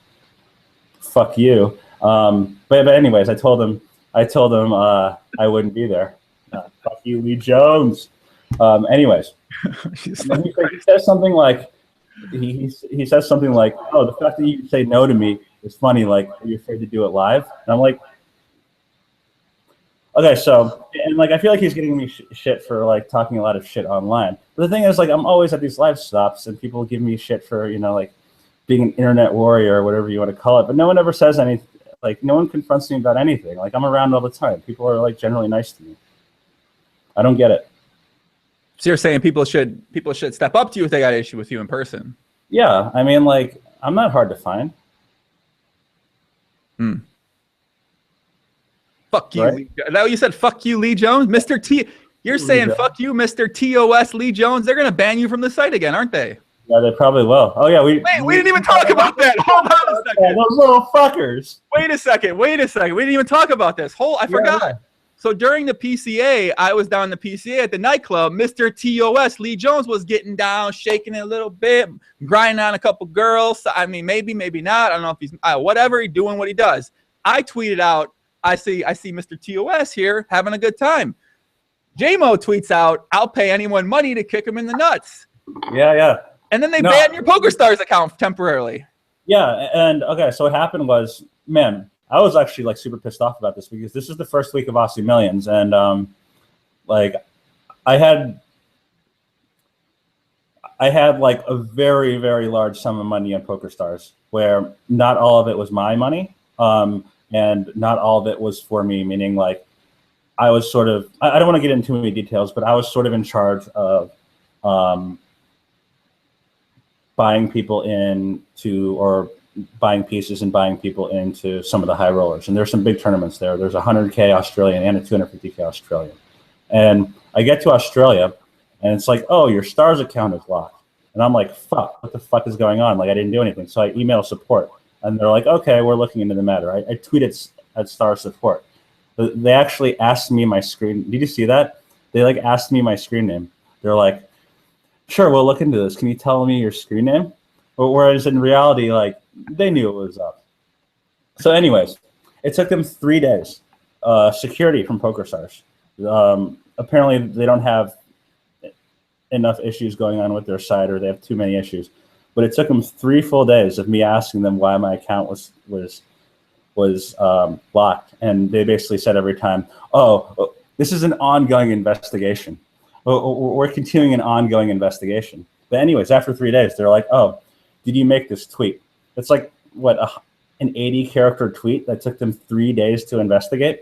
fuck you. But anyways, I told him I wouldn't be there. Fuck you, Lee Jones. Anyways, he says something like, he says something like, "Oh, the fact that you say no to me is funny. Like, are you afraid to do it live?" And I'm like, okay, so, and like, I feel like he's getting me shit for like talking a lot of shit online. But the thing is, like, I'm always at these live stops, and people give me shit for like being an internet warrior or whatever you want to call it. But no one ever says anything. Like, no one confronts me about anything. Like, I'm around all the time. People are like generally nice to me. I don't get it. So you're saying people should step up to you if they got an issue with you in person? Yeah, I mean, like, I'm not hard to find. Fuck you. Right? Is that what you said? Fuck you, Lee Jones, Mr. T. You're saying fuck you, Mr. TOS Lee Jones. They're gonna ban you from the site again, aren't they? Yeah, they probably will. Oh yeah, we didn't even talk about that. Hold on a second. Yeah, those little fuckers. Wait a second. We didn't even talk about this. I forgot. Yeah. So during the PCA, I was down in the PCA at the nightclub. Mr. TOS Lee Jones was getting down, shaking it a little bit, grinding on a couple girls. I mean, maybe not. I don't know if he's whatever. He's doing what he does. I tweeted out, I see Mr. TOS here having a good time. JMO tweets out, "I'll pay anyone money to kick him in the nuts." Yeah. And then they banned your Pokerstars account temporarily. Yeah, and okay, so what happened was, man, I was actually like super pissed off about this because this is the first week of Aussie Millions, and like I had like a very, very large sum of money on Pokerstars, where not all of it was my money, and not all of it was for me, meaning like I was sort of, I don't want to get into too many details, but I was sort of in charge of buying people into, or buying pieces and buying people into some of the high rollers. And there's some big tournaments there. There's a 100K Australian and a 250K Australian. And I get to Australia and it's like, "Oh, your Stars account is locked." And I'm like, fuck, what the fuck is going on? Like, I didn't do anything. So I email support and they're like, "Okay, we're looking into the matter." I tweeted at Star support. They actually asked me my screen. Did you see that? They like asked me my screen name. They're like, "Sure, we'll look into this. Can you tell me your screen name?" Whereas in reality, like, they knew it was up. So anyways, it took them 3 days. Security from Pokerstars. Apparently they don't have enough issues going on with their site, or they have too many issues. But it took them 3 full days of me asking them why my account was locked. And they basically said every time, "Oh, this is an ongoing investigation. We're continuing an ongoing investigation." But anyways, after 3 days, they're like, "Oh, did you make this tweet?" It's like, what, an 80-character tweet that took them 3 days to investigate.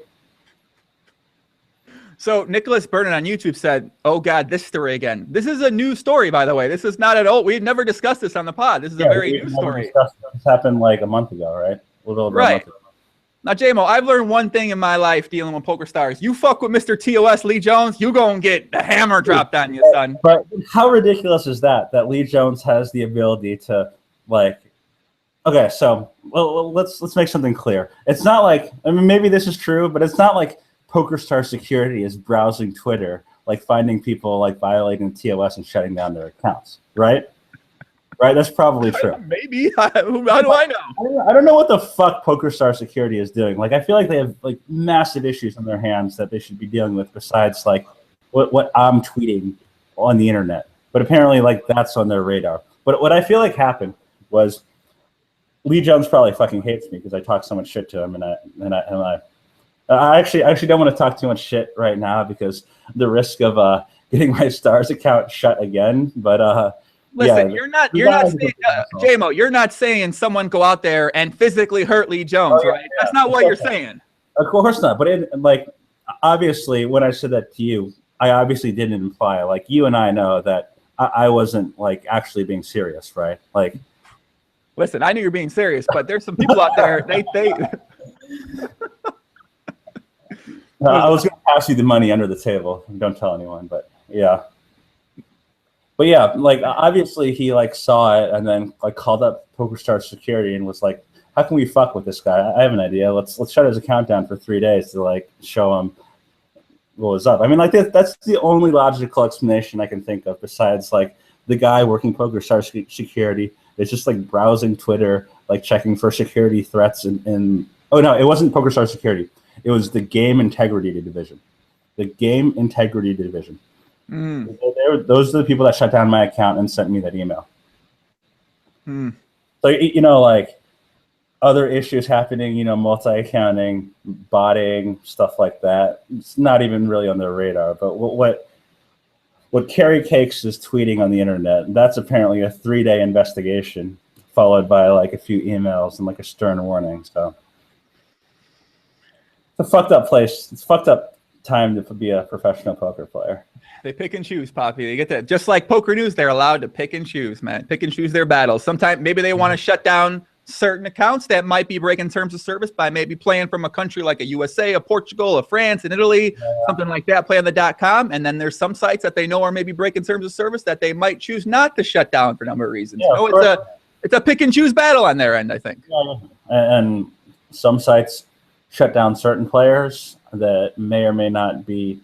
So Nicholas Burnett on YouTube said, "Oh God, this story again. This is a new story, by the way. This is not at all. We've never discussed this on the pod. This is a very new story. This happened like a month ago, right? A little over a month ago. Now, JMO, I've learned one thing in my life dealing with PokerStars. You fuck with Mr. TOS Lee Jones, you gonna get the hammer dropped on you, son. But how ridiculous is that? That Lee Jones has the ability to like. Okay, so let's make something clear. It's not like, I mean, maybe this is true, but it's not like PokerStar security is browsing Twitter, like finding people like violating TOS and shutting down their accounts, right? Right, that's probably true. Maybe. How do I know? I don't know what the fuck PokerStar security is doing. Like, I feel like they have like massive issues on their hands that they should be dealing with besides like what I'm tweeting on the internet. But apparently, like, that's on their radar. But what I feel like happened was Lee Jones probably fucking hates me because I talk so much shit to him, and I actually don't want to talk too much shit right now because the risk of getting my Stars account shut again. But listen, yeah, you're not saying, JMO, you're not saying someone go out there and physically hurt Lee Jones, right? Yeah, that's not what you're saying. Of course not. But like, obviously, when I said that to you, I obviously didn't imply, like, you and I know that I wasn't like actually being serious, right? Like, listen, I knew you're being serious, but there's some people out there, they I was going to pass you the money under the table. Don't tell anyone, but yeah. But yeah, like, obviously he like saw it and then like called up PokerStars security and was like, how can we fuck with this guy? I have an idea. Let's shut his account down for 3 days to like show him what was up. I mean, like, that's the only logical explanation I can think of besides like the guy working PokerStars security is just like browsing Twitter, like checking for security threats and oh no, it wasn't PokerStars security. It was the Game Integrity Division. The Game Integrity Division. Mm. Those are the people that shut down my account and sent me that email. Mm. So, you know, like other issues happening, you know, multi-accounting, botting, stuff like that. It's not even really on their radar. But what Carrie Cakes is tweeting on the internet, that's apparently a 3-day investigation followed by like a few emails and like a stern warning. So it's a fucked up place. It's a fucked up time to be a professional poker player. They pick and choose, Poppy. They get that. Just like Poker News, they're allowed to pick and choose, man. Pick and choose their battles. Sometimes maybe they want to shut down certain accounts that might be breaking terms of service by maybe playing from a country like a USA, a Portugal, a France, and Italy, something like that, play on the .com. And then there's some sites that they know are maybe breaking terms of service that they might choose not to shut down for a number of reasons. Yeah, so it's a pick and choose battle on their end, I think. Yeah. And some sites shut down certain players that may or may not be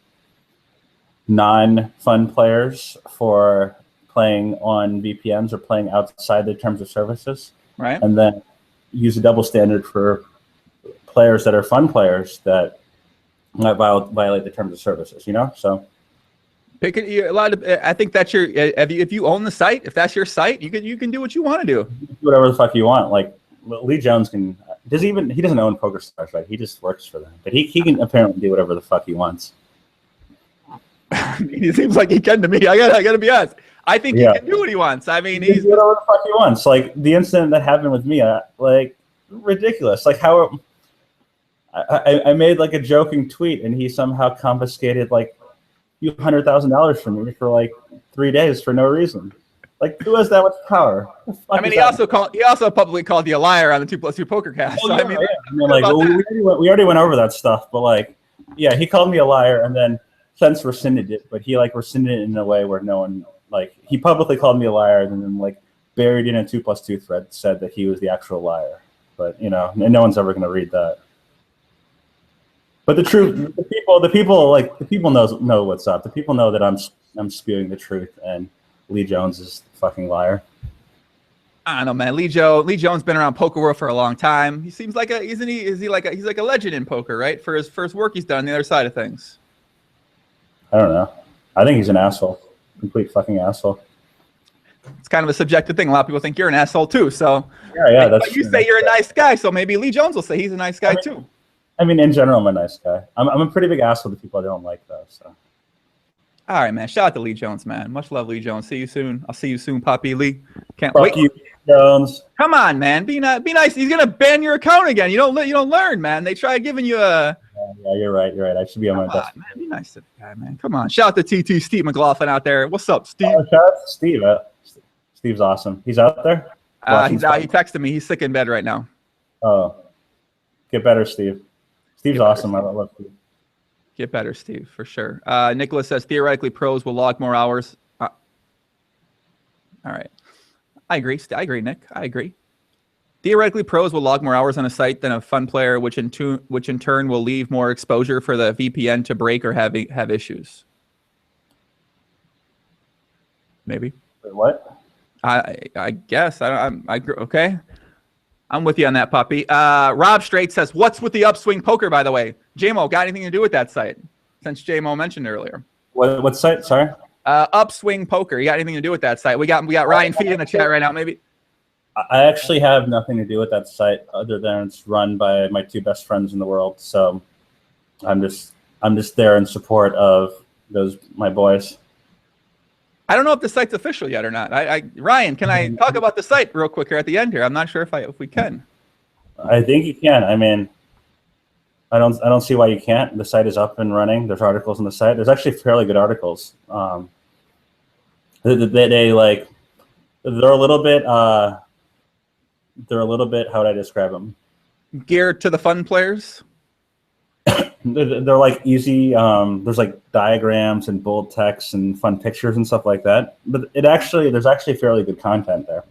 non-fun players for playing on VPNs or playing outside the terms of services. Right. And then use a double standard for players that are fun players that might violate the terms of services, you know? So pick it. I think that's your, if you own the site, if that's your site, you can do what you want to do. Do whatever the fuck you want. Like Lee Jones he doesn't own PokerStars, right? He just works for them. But he can apparently do whatever the fuck he wants. He seems like he can to me. I gotta be honest. I think he can do what he wants. I mean, he's do whatever the fuck he wants. Like the incident that happened with me, like ridiculous. Like how I made like a joking tweet and he somehow confiscated like a few $100,000 from me for like 3 days for no reason. Like, who has that much power? I mean, he also publicly called you a liar on the 2+2 PokerCast. Oh, yeah, I mean, like, we already went over that stuff, but like, yeah, he called me a liar and then since rescinded it, but he like rescinded it in a way where no one, like, he publicly called me a liar and then like buried in a 2+2 thread said that he was the actual liar. But you know, no one's ever gonna read that. But the truth, the people know what's up. The people know that I'm spewing the truth, and Lee Jones is a fucking liar. I don't know, man. Lee Jones been around poker world for a long time. He seems like he's like a legend in poker, right? For his first work he's done on the other side of things. I don't know. I think he's an asshole. Complete fucking asshole. It's kind of a subjective thing. A lot of people think you're an asshole too. So yeah, that's. But you say you're a nice guy, so maybe Lee Jones will say he's a nice guy too. I mean, in general, I'm a nice guy. I'm a pretty big asshole to people I don't like, though. So. All right, man. Shout out to Lee Jones, man. Much love, Lee Jones. See you soon. I'll see you soon, Poppy Lee. Can't Fuck wait. you, Jones. Come on, man. Be nice. He's gonna ban your account again. You don't learn, man. They try giving you a. Yeah, you're right. I should be on my best. Man, be nice to the guy, man. Come on. Shout out to TT Steve McLaughlin out there. What's up, Steve? Shout out to Steve. Steve's awesome. He's out there. He's out. He texted me. He's sick in bed right now. Oh, get better, Steve. Steve's awesome. I love Steve. Get better, Steve, for sure. Nicholas says theoretically pros will log more hours. All right. I agree, Nick. I agree. Theoretically, pros will log more hours on a site than a fun player, which in turn will leave more exposure for the VPN to break or have issues. Maybe. Wait, what? I guess. Okay. I'm with you on that, puppy. Rob Straight says, what's with the upswing poker, by the way? JMO, got anything to do with that site? Since JMO mentioned earlier. What site? Sorry? Upswing Poker. You got anything to do with that site? We got Ryan Feed in the chat right now, maybe. I actually have nothing to do with that site other than it's run by my two best friends in the world. So I'm just there in support of my boys. I don't know if the site's official yet or not. Ryan, can I talk about the site real quick here at the end here? I'm not sure if we can. I think you can. I mean, I don't see why you can't. The site is up and running. There's articles on the site. There's actually fairly good articles. They're a little bit. They're a little bit. How would I describe them? Geared to the fun players. They're like easy. There's like diagrams and bold text and fun pictures and stuff like that. But there's actually fairly good content there.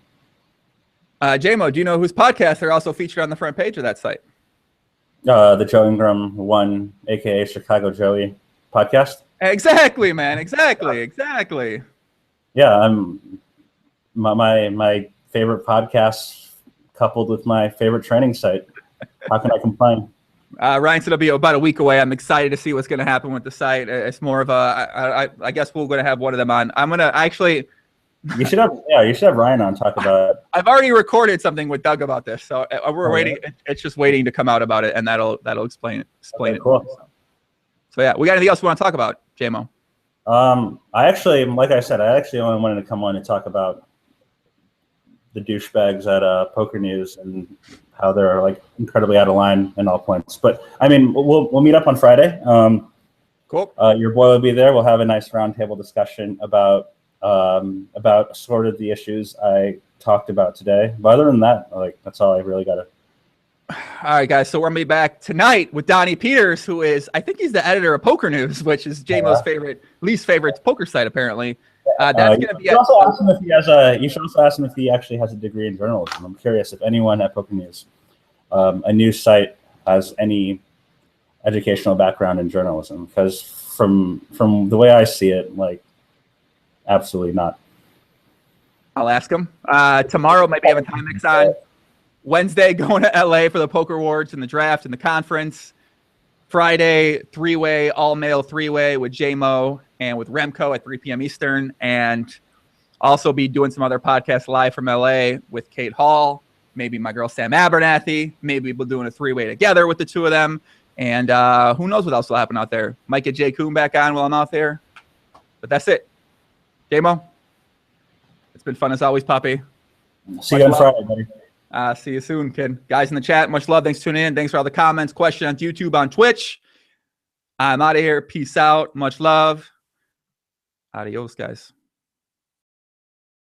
JMO, do you know whose podcasts are also featured on the front page of that site? The Joe Ingram One, aka Chicago Joey podcast. Exactly, man. Exactly. Yeah, my favorite podcast coupled with my favorite training site. How can I complain? Ryan said it'll be about a week away. I'm excited to see what's going to happen with the site. It's more of I guess we're going to have one of them on. I'm going to actually. You should have Ryan on talk about it. I've already recorded something with Doug about this, so we're waiting. Yeah. It's just waiting to come out about it, and that'll explain it. Cool. So yeah, we got anything else we want to talk about, JMO? Like I said, I actually only wanted to come on and talk about the douchebags at Poker News and how they're like incredibly out of line in all points. But I mean, we'll meet up on Friday. Cool. Your boy will be there. We'll have a nice roundtable discussion about sort of the issues I talked about today. But other than that, that's all I really got to. All right, guys. So we're going to be back tonight with Donnie Peters, who is, I think he's the editor of Poker News, which is JMO's least favorite poker site, apparently. That's going to be. You should also ask him if he actually has a degree in journalism. I'm curious if anyone at Poker News, a news site, has any educational background in journalism. Because from the way I see it, absolutely not. I'll ask him. Tomorrow, maybe have a time mix on. Wednesday, going to LA for the Poker Awards and the draft and the conference. Friday, all-male three-way with JMO and with Remco at 3 p.m. Eastern. And also be doing some other podcasts live from LA with Kate Hall, maybe my girl Sam Abernathy. Maybe we'll doing a three-way together with the two of them. And who knows what else will happen out there. Might get Jay Kuhn back on while I'm out there. But that's it. JMO, it's been fun as always, Poppy. See you on Friday, buddy. See you soon, kid. Guys in the chat, much love. Thanks for tuning in. Thanks for all the comments, questions on YouTube, on Twitch. I'm out of here. Peace out. Much love. Adios, guys.